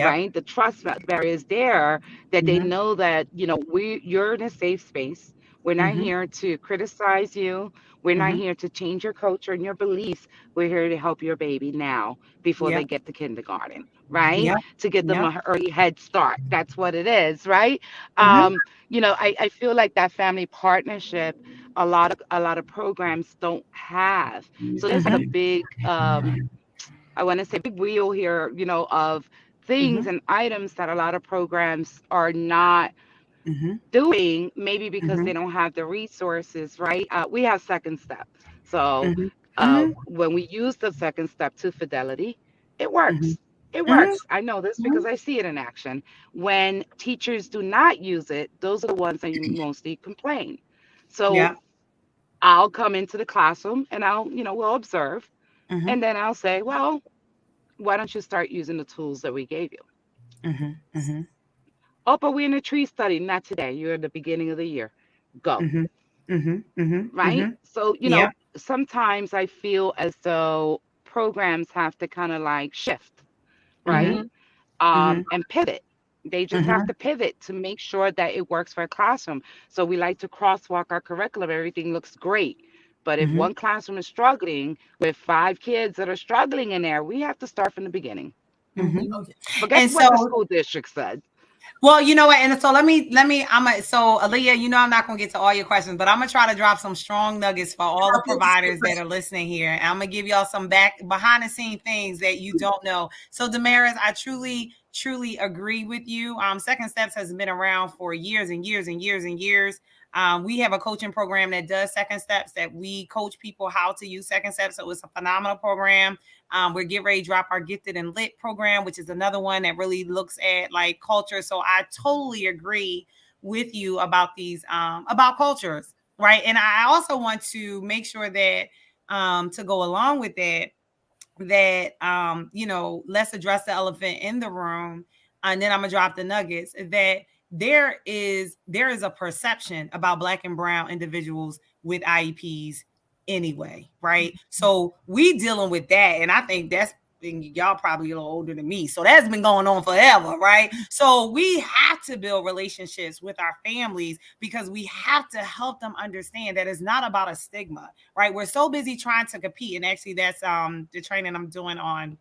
right, the trust barrier is there, that they know that you're in a safe space. We're not here to criticize you. We're not here to change your culture and your beliefs. We're here to help your baby now before they get to kindergarten, right? To get them an early head start. That's what it is, right? I feel like that family partnership, a lot of programs don't have. So there's like a big I want to say big wheel here, of things and items that a lot of programs are not doing, maybe because they don't have the resources, right? We have second step. So when we use the second step to fidelity, it works. It works. I know this because I see it in action. When teachers do not use it, those are the ones that mostly complain. So I'll come into the classroom and we'll observe. And then I'll say, well, why don't you start using the tools that we gave you? Oh, but we're in a tree study. Not today. You're at the beginning of the year. Go. Right? So, sometimes I feel as though programs have to kind of like shift, right? And pivot. They just have to pivot to make sure that it works for a classroom. So we like to crosswalk our curriculum. Everything looks great. But if one classroom is struggling with 5 kids that are struggling in there, we have to start from the beginning. Forget what the school district said. Well, you know what? And so let me, so Aaliyah, I'm not going to get to all your questions, but I'm going to try to drop some strong nuggets for all the providers that are listening here. And I'm going to give y'all some behind the scene things that you don't know. So Damaris, I truly agree with you. Second Steps has been around for years and years and years and years. We have a coaching program that does Second Steps, that we coach people how to use Second Steps. So it's a phenomenal program. We're getting ready to drop our Gifted and Lit program, which is another one that really looks at like culture. So I totally agree with you about these, about cultures, right? And I also want to make sure that to go along with that, let's address the elephant in the room. And then I'm gonna drop the nuggets that there is a perception about Black and brown individuals with IEPs anyway, right? So we dealing with that, and I think that's and y'all probably a little older than me, so that's been going on forever, right? So we have to build relationships with our families because we have to help them understand that it's not about a stigma, right? We're so busy trying to compete, and actually that's the training I'm doing on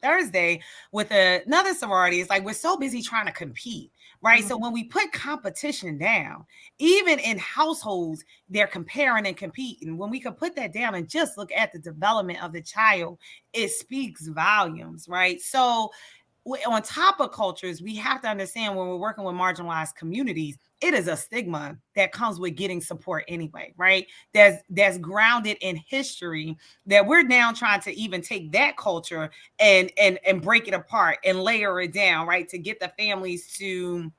Thursday with another sorority. It's like we're so busy trying to compete, right? Mm-hmm. So when we put competition down, even in households, they're comparing and competing. When we can put that down and just look at the development of the child, it speaks volumes, right? So on top of cultures, we have to understand when we're working with marginalized communities, it is a stigma that comes with getting support anyway, right? That's grounded in history that we're now trying to even take that culture and break it apart and layer it down, right? To get the families to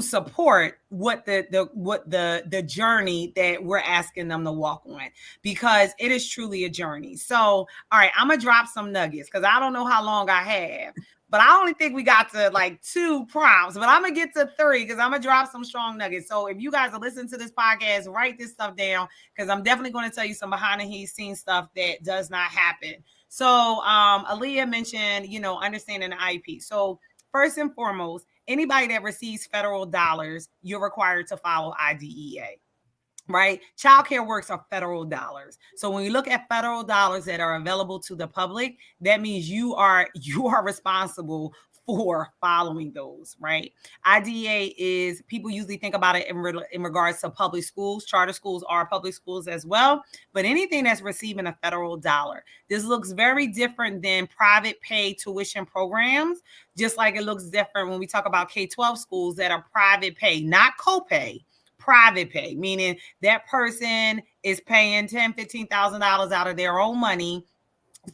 support what the journey that we're asking them to walk on, because it is truly a journey. So, all right, I'm gonna drop some nuggets because I don't know how long I have, but I only think we got to like 2 prompts, but I'm gonna get to 3 because I'm gonna drop some strong nuggets. So if you guys are listening to this podcast, write this stuff down because I'm definitely going to tell you some behind the scenes stuff that does not happen. So Aaliyah mentioned, understanding the IEP. So first and foremost, anybody that receives federal dollars, you're required to follow IDEA, right? Childcare works are federal dollars. So when you look at federal dollars that are available to the public, that means you are responsible for following those, right? IDEA is, people usually think about it in regards to public schools. Charter schools are public schools as well, but anything that's receiving a federal dollar. This looks very different than private pay tuition programs, just like it looks different when we talk about K-12 schools that are private pay, not copay. Private pay, meaning that person is paying $10,000, $15,000 out of their own money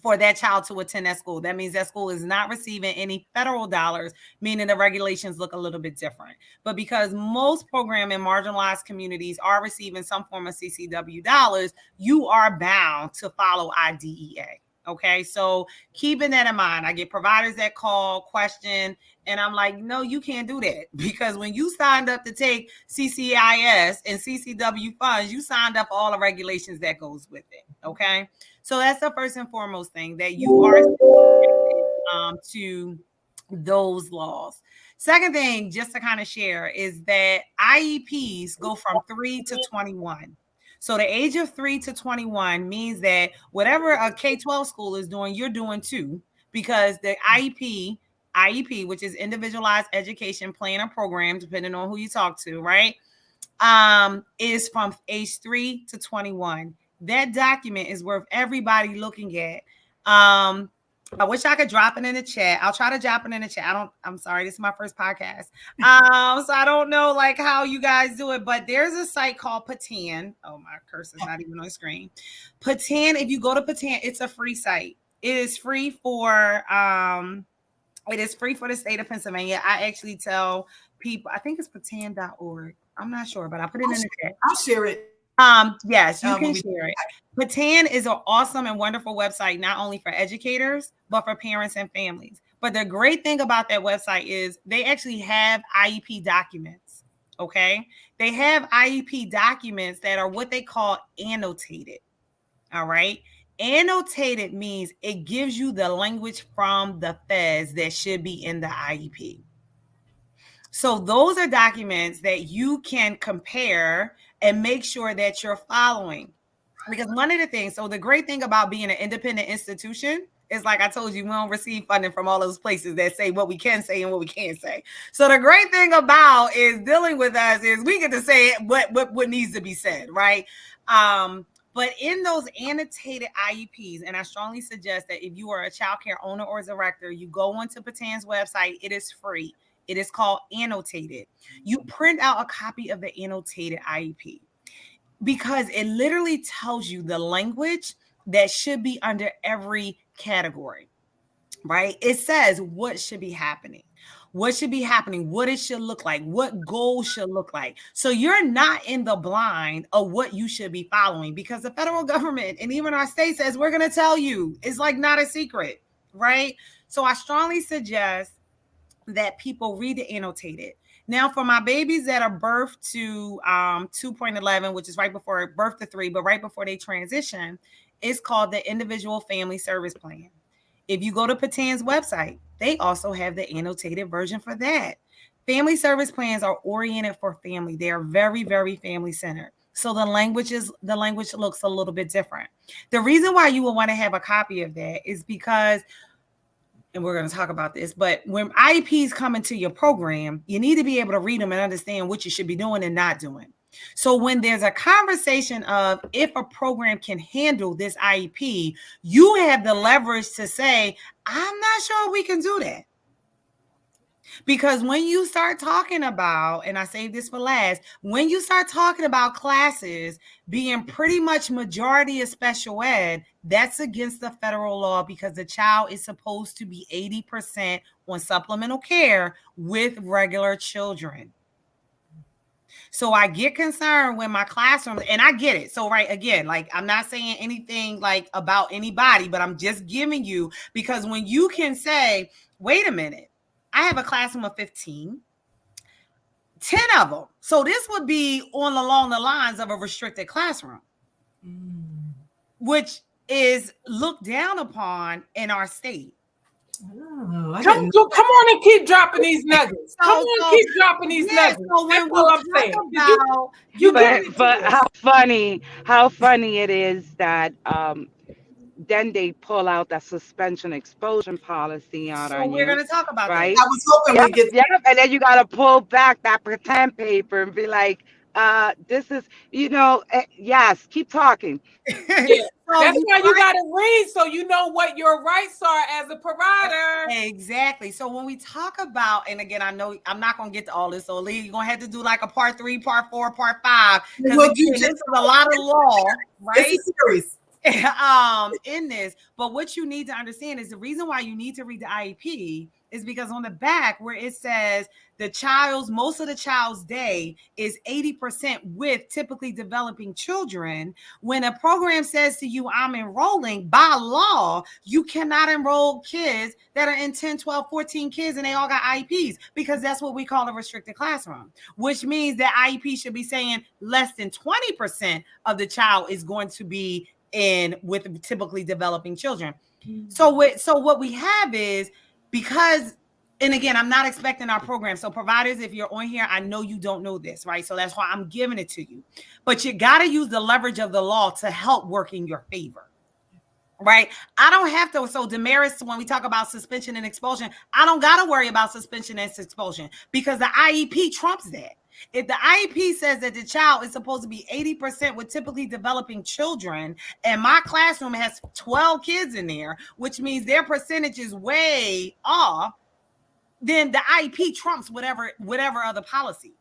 for that child to attend that school. That means that school is not receiving any federal dollars, meaning the regulations look a little bit different. But because most program in marginalized communities are receiving some form of CCW dollars, you are bound to follow IDEA. Okay, so keeping that in mind, I get providers that call, question, and I'm like, no, you can't do that, because when you signed up to take CCIS and CCW funds, you signed up for all the regulations that goes with it. Okay, so that's the first and foremost thing, that you are to those laws. Second thing, just to kind of share, is that IEPs go from 3 to 21. So the age of 3 to 21 means that whatever a K-12 school is doing, you're doing too, because the IEP, which is individualized education plan or program, depending on who you talk to, right, is from age 3 to 21. That document is worth everybody looking at. I wish I could drop it in the chat. I'll try to drop it in the chat. I'm sorry, this is my first podcast. So I don't know like how you guys do it, but there's a site called Patan. Oh, my cursor's not even on the screen. Patan, if you go to Patan, it's a free site. It is free for the state of Pennsylvania. I actually tell people, I think it's patan.org. I'm not sure, but I'll put it in the chat. I'll share it. Yes, you can share it. Patan is an awesome and wonderful website, not only for educators, but for parents and families. But the great thing about that website is they actually have IEP documents. Okay. They have IEP documents that are what they call annotated. All right. Annotated means it gives you the language from the feds that should be in the IEP. So those are documents that you can compare and make sure that you're following. Because one of the things, so the great thing about being an independent institution is, like I told you, we don't receive funding from all those places that say what we can say and what we can't say. So the great thing about is dealing with us is we get to say what needs to be said, right? But in those annotated IEPs, and I strongly suggest that if you are a child care owner or director, you go onto Patan's website. It is free. It is called Annotated. You print out a copy of the annotated IEP because it literally tells you the language that should be under every category, right? It says what should be happening, what it should look like, what goals should look like. So you're not in the blind of what you should be following, because the federal government and even our state says, we're going to tell you. It's like not a secret, right? So I strongly suggest that people read the annotated. Now, for my babies that are birthed to 2.11, which is right before birth to 3, but right before they transition, is called the Individual Family Service Plan. If you go to Patan's website, they also have the annotated version for that. Family service plans are oriented for family. They are very, very family centered. So the language looks a little bit different. The reason why you will want to have a copy of that is because, and we're going to talk about this, but when IEPs come into your program, you need to be able to read them and understand what you should be doing and not doing. So when there's a conversation of if a program can handle this IEP, you have the leverage to say, I'm not sure we can do that. Because when you start talking about, and I saved this for last, when you start talking about classes being pretty much majority of special ed, that's against the federal law because the child is supposed to be 80% on supplemental care with regular children. So I get concerned when my classroom, and I get it. So right, again, like I'm not saying anything like about anybody, but I'm just giving you, because when you can say, wait a minute, I have a classroom of 15, 10 of them. So this would be along the lines of a restricted classroom, which is looked down upon in our state. Oh, come on and keep dropping these nuggets. Come on, keep dropping these nuggets. So when That's all I'm saying. But how funny it is that then they pull out that suspension expulsion policy out on you. So we're going to talk about right? that. I was hoping we get and then you got to pull back that pretend paper and be like, this is, yes, keep talking. Yeah. That's why you got to read so you know what your rights are as a provider. Exactly. So when we talk about, and again, I know I'm not going to get to all this, so Lee, you're going to have to do like a part 3, part 4, part 5. Because this is a lot of law, right? It's a series. In this, but what you need to understand is the reason why you need to read the IEP is because on the back where it says most of the child's day is 80% with typically developing children. When a program says to you, I'm enrolling, by law, you cannot enroll kids that are in 10, 12, 14 kids and they all got IEPs, because that's what we call a restricted classroom, which means that IEP should be saying less than 20% of the child is going to be in with typically developing children. So what we have is, because, and again, I'm not expecting our program. So providers, if you're on here, I know you don't know this, right? So that's why I'm giving it to you. But you got to use the leverage of the law to help work in your favor, right? I don't have to. So Damaris, when we talk about suspension and expulsion, I don't got to worry about suspension and expulsion because the IEP trumps that. If the IEP says that the child is supposed to be 80% with typically developing children, and my classroom has 12 kids in there, which means their percentage is way off, then the IEP trumps whatever other policy,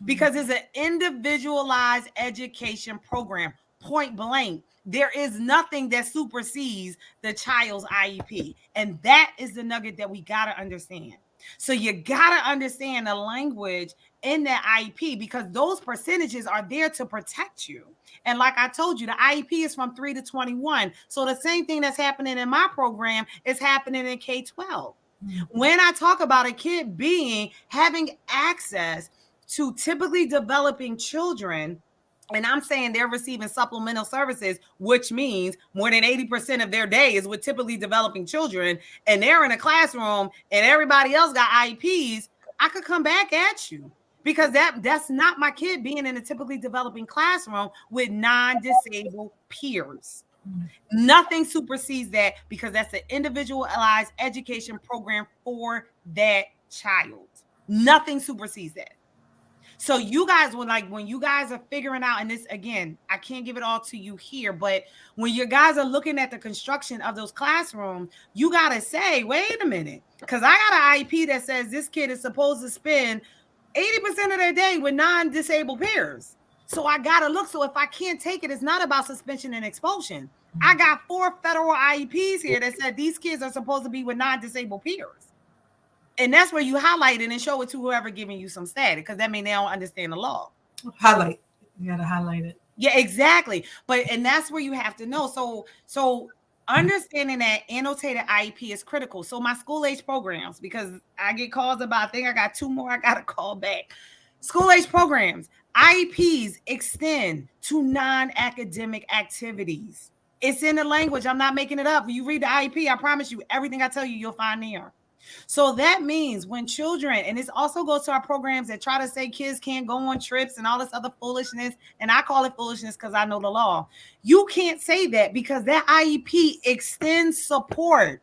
because it's an individualized education program, point blank. There is nothing that supersedes the child's IEP. And that is the nugget that we got to understand. So you got to understand the language in that IEP, because those percentages are there to protect you. And like I told you, the IEP is from 3 to 21. So the same thing that's happening in my program is happening in K-12. When I talk about a kid having access to typically developing children, and I'm saying they're receiving supplemental services, which means more than 80% of their day is with typically developing children, and they're in a classroom and everybody else got IEPs, I could come back at you, because that's not my kid being in a typically developing classroom with non-disabled peers. Nothing supersedes that, because that's an individualized education program for that child. Nothing supersedes that. So you guys, when you guys are figuring out, and this, again, I can't give it all to you here, but when you guys are looking at the construction of those classrooms, you got to say, wait a minute, because I got an IEP that says this kid is supposed to spend 80% of their day with non-disabled peers. So I got to look. So if I can't take it, it's not about suspension and expulsion. I got 4 federal IEPs here that said these kids are supposed to be with non-disabled peers. And that's where you highlight it and show it to whoever giving you some static, because that means they don't understand the law. Highlight. You got to highlight it. Yeah, exactly. And that's where you have to know. So understanding that annotated IEP is critical. So my school age programs, because I get calls about, I think I got 2 more I got to call back. School age programs, IEPs extend to non-academic activities. It's in the language. I'm not making it up. When you read the IEP, I promise you, everything I tell you, you'll find there. So that means when children, and this also goes to our programs that try to say kids can't go on trips and all this other foolishness, and I call it foolishness because I know the law. You can't say that because that IEP extends support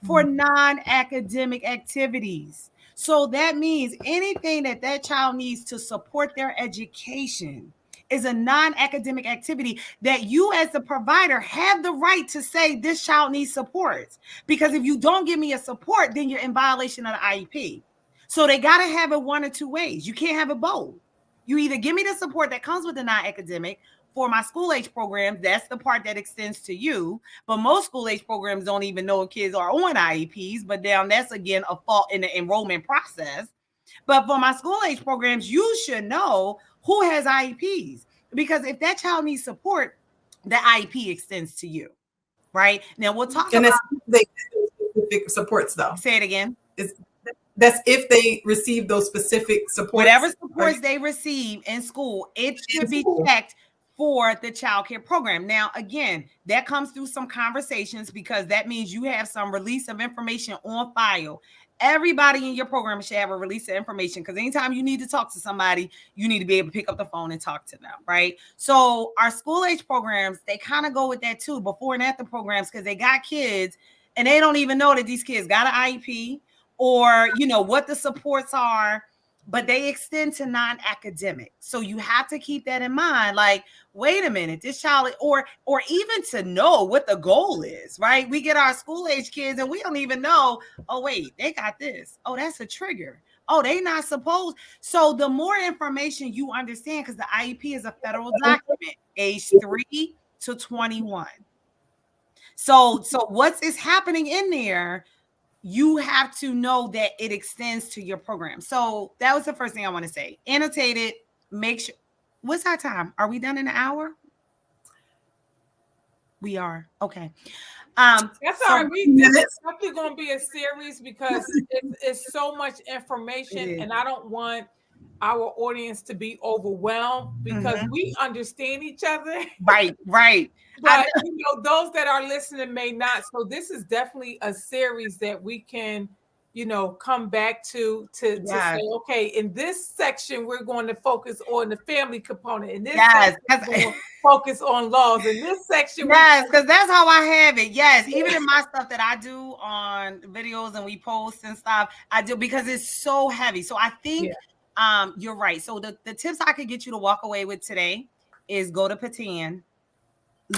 for non-academic activities. So that means anything that child needs to support their education is a non-academic activity that you as the provider have the right to say this child needs support. Because if you don't give me a support, then you're in violation of the IEP. So they got to have it one or two ways. You can't have it both. You either give me the support that comes with the non-academic. For my school age programs, that's the part that extends to you. But most school age programs don't even know if kids are on IEPs. But then that's, again, a fault in the enrollment process. But for my school age programs, you should know who has IEPs. Because if that child needs support, the IEP extends to you. Right? Now, we'll talk about specific supports, though. Say it again. That's if they receive those specific supports. Whatever supports they receive in school, it should be checked for the child care program. Now, again, that comes through some conversations because that means you have some release of information on file. Everybody in your program should have a release of information because anytime you need to talk to somebody, you need to be able to pick up the phone and talk to them, right? So our school age programs, they kind of go with that too, before and after programs, because they got kids and they don't even know that these kids got an IEP or, you know, what the supports are, but they extend to non-academic. So you have to keep that in mind. Like, wait a minute, this child, or even to know what the goal is, right? We get our school age kids and we don't even know, oh, wait, they got this. Oh, that's a trigger. Oh, they not supposed. So the more information you understand, because the IEP is a federal document, age 3 to 21. So what is happening in there, you have to know that it extends to your program. So that was the first thing I want to say. Annotate it. Make sure. What's our time? Are we done in an hour? We are. Okay. That's all right. This is definitely going to be a series because it's so much information, and I don't want our audience to be overwhelmed because we understand each other. Right. But you know, those that are listening may not. So this is definitely a series that we can, you know, come back to say, okay, in this section, we're going to focus on the family component. In this section, we're going to focus on laws. In this section, because that's how I have it. Yes, even in my stuff that I do on videos and we post and stuff, I do because it's so heavy. So I think you're right. So the tips I could get you to walk away with today is go to Patan.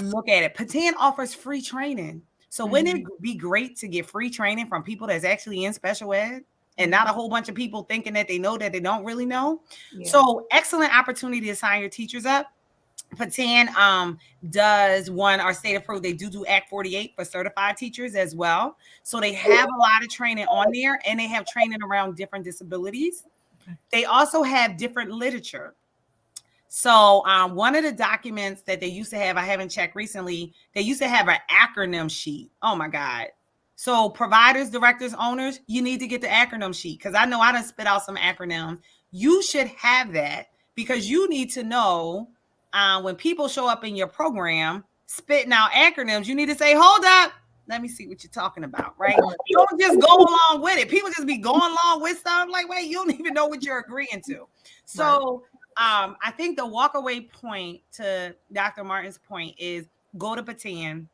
Look at it. Patan offers free training. So wouldn't it be great to get free training from people that's actually in special ed and not a whole bunch of people thinking that they know that they don't really know? Yeah. So excellent opportunity to sign your teachers up. Patan does our state approved. They do Act 48 for certified teachers as well. So they have a lot of training on there and they have training around different disabilities. They also have different literature. So one of the documents that they used to have, I haven't checked recently, they used to have an acronym sheet. Oh my God. So providers, directors, owners, you need to get the acronym sheet because I know I done spit out some acronyms. You should have that because you need to know when people show up in your program spitting out acronyms, you need to say, hold up, let me see what you're talking about, right? You don't just go along with it. People just be going along with stuff like, wait, you don't even know what you're agreeing to. So I think the walkaway point to Dr. Martin's point is go to Patan,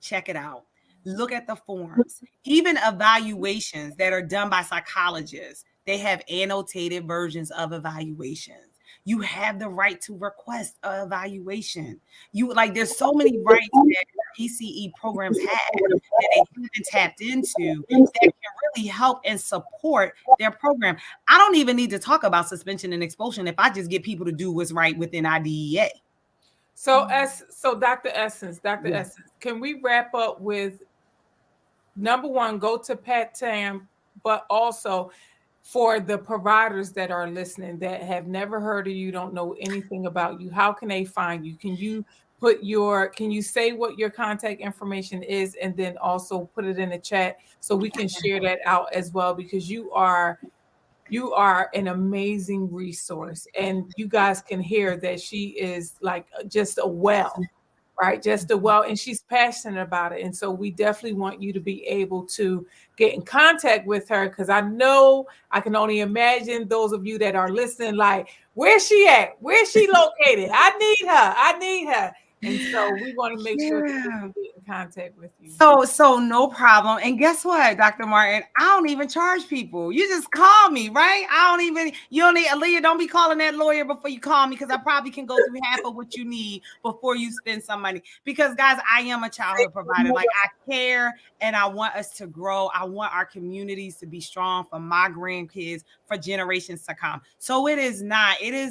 check it out, look at the forms, even evaluations that are done by psychologists. They have annotated versions of evaluations. You have the right to request an evaluation. There's so many rights that PCE programs have that they haven't tapped into that can really help and support their program. I don't even need to talk about suspension and expulsion if I just get people to do what's right within IDEA. So Dr. Essence, can we wrap up with number one, go to Patan, but also for the providers that are listening that have never heard of you, don't know anything about you, how can they find you? Can you say what your contact information is and then also put it in the chat so we can share that out as well, because you are an amazing resource and you guys can hear that she is like just a well, right? Just the well, and she's passionate about it. And so we definitely want you to be able to get in contact with her, because I know, I can only imagine those of you that are listening, like, where's she at? Where's she located? I need her. I need her. And so we want to make sure that we can get in contact with you. So no problem. And guess what, Dr. Martin? I don't even charge people. You just call me, right? You don't need, Aaliyah, don't be calling that lawyer before you call me, because I probably can go through half of what you need before you spend some money. Because guys, I am a childhood provider. Like, I care and I want us to grow. I want our communities to be strong for my grandkids, for generations to come. So it is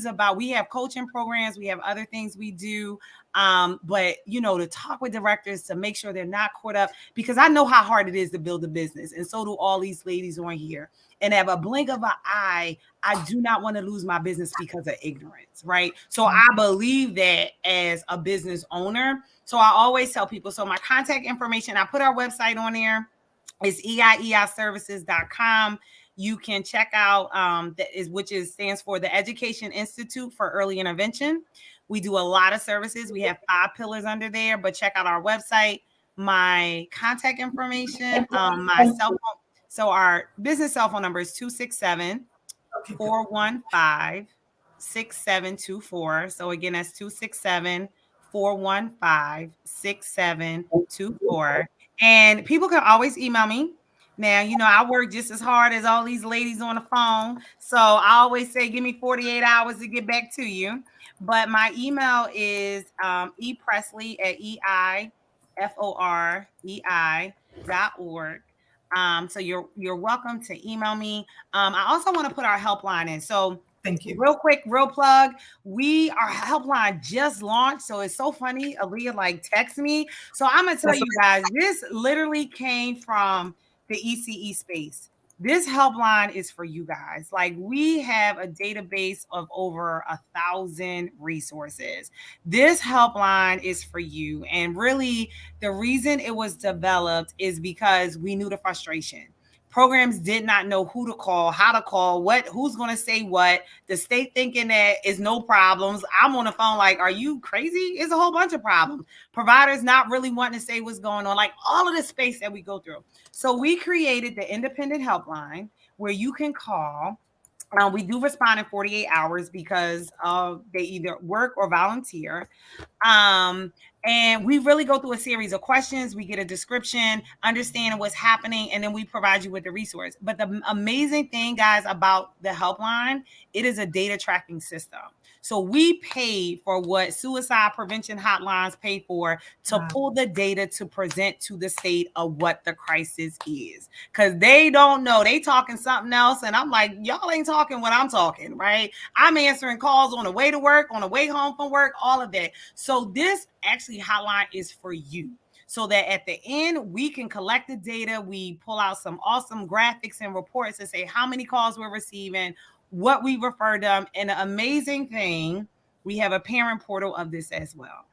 about, we have coaching programs, we have other things we do. But to talk with directors to make sure they're not caught up, because I know how hard it is to build a business, and so do all these ladies on here. And at a blink of an eye, I do not want to lose my business because of ignorance, right? So I believe that as a business owner. So I always tell people, so my contact information, I put our website on there. It's eiiservices.com. You can check out which stands for the Education Institute for Early Intervention. We do a lot of services. We have 5 pillars under there, but check out our website, my contact information, my cell phone. So our business cell phone number is 267-415-6724. So again, that's 267-415-6724. And people can always email me. Now, I work just as hard as all these ladies on the phone. So I always say, give me 48 hours to get back to you. But my email is epressley@eiforei.org. So you're welcome to email me. I also want to put our helpline in. So thank you. Real quick, real plug. Our helpline just launched. So it's so funny. Aaliyah text me. So I'm going to tell you guys, this literally came from the ECE space. This helpline is for you guys. We have a database of over 1,000 resources. This helpline is for you. And really, the reason it was developed is because we knew the frustration. Programs did not know who to call, how to call, who's going to say what. The state thinking that is no problems. I'm on the phone are you crazy? It's a whole bunch of problems. Providers not really wanting to say what's going on, all of the space that we go through. So we created the independent helpline where you can call. We do respond in 48 hours because they either work or volunteer. And we really go through a series of questions. We get a description, understanding what's happening, and then we provide you with the resource. But the amazing thing, guys, about the helpline, it is a data tracking system. So we pay for what suicide prevention hotlines pay for to pull the data to present to the state of what the crisis is. Because they don't know. They talking something else. And I'm like, y'all ain't talking what I'm talking, right? I'm answering calls on the way to work, on the way home from work, all of that. So this actually hotline is for you. So that at the end, we can collect the data. We pull out some awesome graphics and reports to say how many calls we're receiving, what we refer them. And the amazing thing, we have a parent portal of this as well.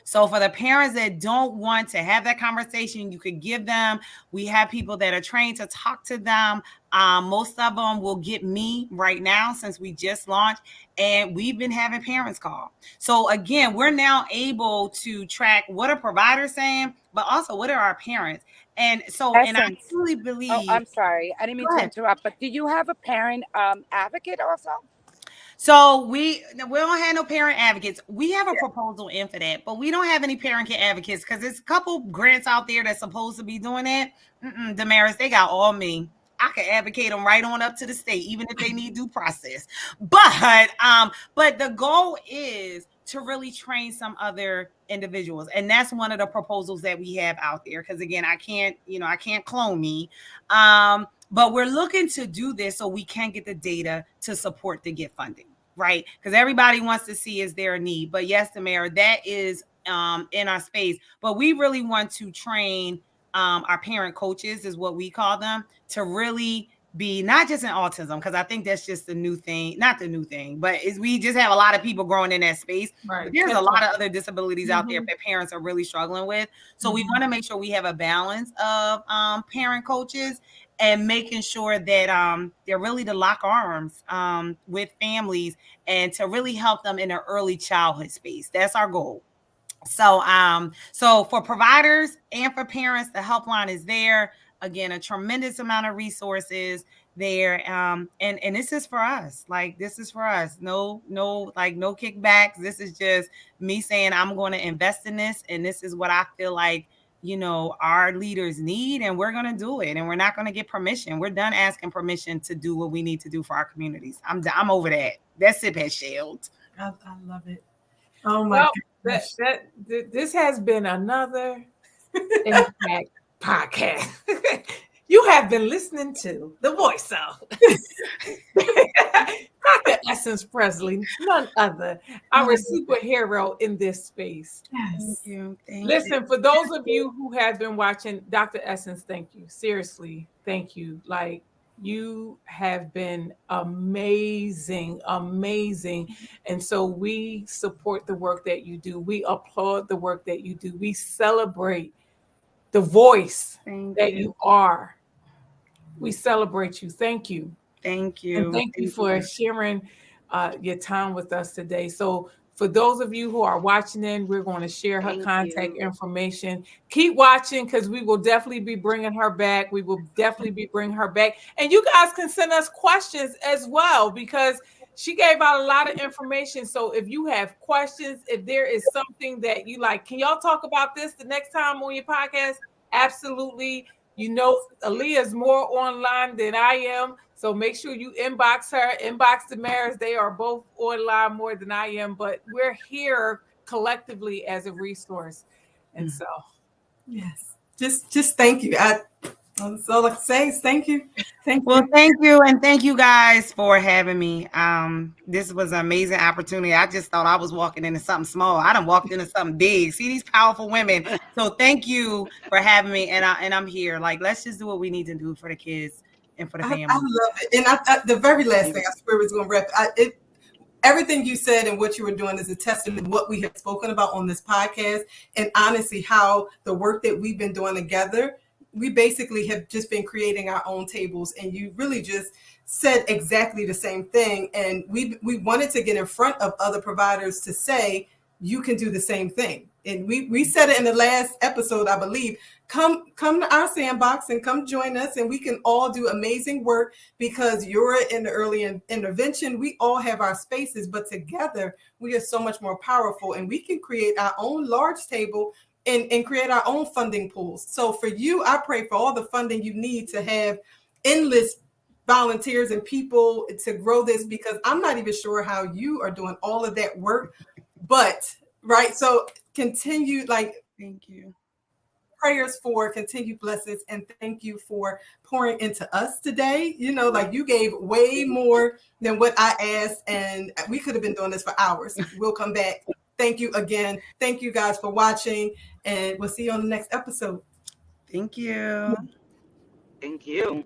So for the parents that don't want to have that conversation, you could give them. We have people that are trained to talk to them. Most of them will get me right now since we just launched, and we've been having parents call. So again, we're now able to track what a provider's saying, but also what are our parents. And so, Essence. And I truly believe. Oh, I'm sorry. I didn't mean to interrupt, but do you have a parent advocate also? So we don't have no parent advocates. We have a proposal in for that, but we don't have any parent advocates because there's a couple grants out there that's supposed to be doing that. Damaris, they got all me. I can advocate them right on up to the state, even if they need due process. But the goal is to really train some other individuals. And that's one of the proposals that we have out there. Because again, I can't clone me. But we're looking to do this so we can get the data to support to get funding, right? Because everybody wants to see is there a need. But yes, Tamara, that is in our space. But we really want to train our parent coaches, is what we call them, to really be not just in autism, because I think that's just the new thing, not the new thing, but we just have a lot of people growing in that space. Right. But there's a lot of other disabilities out there that parents are really struggling with. So we want to make sure we have a balance of parent coaches and making sure that they're really to lock arms with families and to really help them in an early childhood space. That's our goal. So for providers and for parents, the helpline is there. Again, a tremendous amount of resources there. And this is for us. Like, this is for us. No kickbacks. This is just me saying I'm going to invest in this, and this is what I feel like, our leaders need, and we're going to do it. And we're not going to get permission. We're done asking permission to do what we need to do for our communities. I'm over that. That's it, Pat Shield. I love it. Oh my gosh. This has been another Impact podcast. You have been listening to the voice of Dr. Essence Presly, none other, our superhero in this space. Yes. Thank you. Listen, for those of you who have been watching, Dr. Essence, thank you. Seriously, thank you. Like, you have been amazing. And so we support the work that you do. We applaud the work that you do. We celebrate the voice that you are. We celebrate you. Thank you. Thank you. And thank you for sharing your time with us today. So for those of you who are watching in, we're going to share her contact information. Keep watching, because we will definitely be bringing her back. And you guys can send us questions as well, because she gave out a lot of information. So if you have questions, if there is something that you like, can y'all talk about this the next time on your podcast? Absolutely. Aaliyah is more online than I am. So make sure you inbox her, inbox Damaris. They are both online more than I am, but we're here collectively as a resource. And so, yes, just thank you. That's all I can say is thank you. Thank you. And thank you guys for having me. This was an amazing opportunity. I just thought I was walking into something small. I done walked into something big. See these powerful women. So thank you for having me. And I'm here. Like, let's just do what we need to do for the kids and for the family. I love it. And the very last thing, I swear was going to wrap it. Everything you said and what you were doing is a testament to what we have spoken about on this podcast. And honestly, how the work that we've been doing together, we basically have just been creating our own tables, and you really just said exactly the same thing. And we wanted to get in front of other providers to say, you can do the same thing. And we said it in the last episode, I believe. Come to our sandbox and come join us, and we can all do amazing work, because you're in the early intervention. We all have our spaces, but together we are so much more powerful, and we can create our own large table and create our own funding pools. So for you, I pray for all the funding you need to have endless volunteers and people to grow this, because I'm not even sure how you are doing all of that work, but right. So continue, thank you. Prayers for continued blessings, and thank you for pouring into us today. You gave way more than what I asked, and we could have been doing this for hours. We'll come back. Thank you again. Thank you guys for watching, and we'll see you on the next episode. Thank you. Thank you.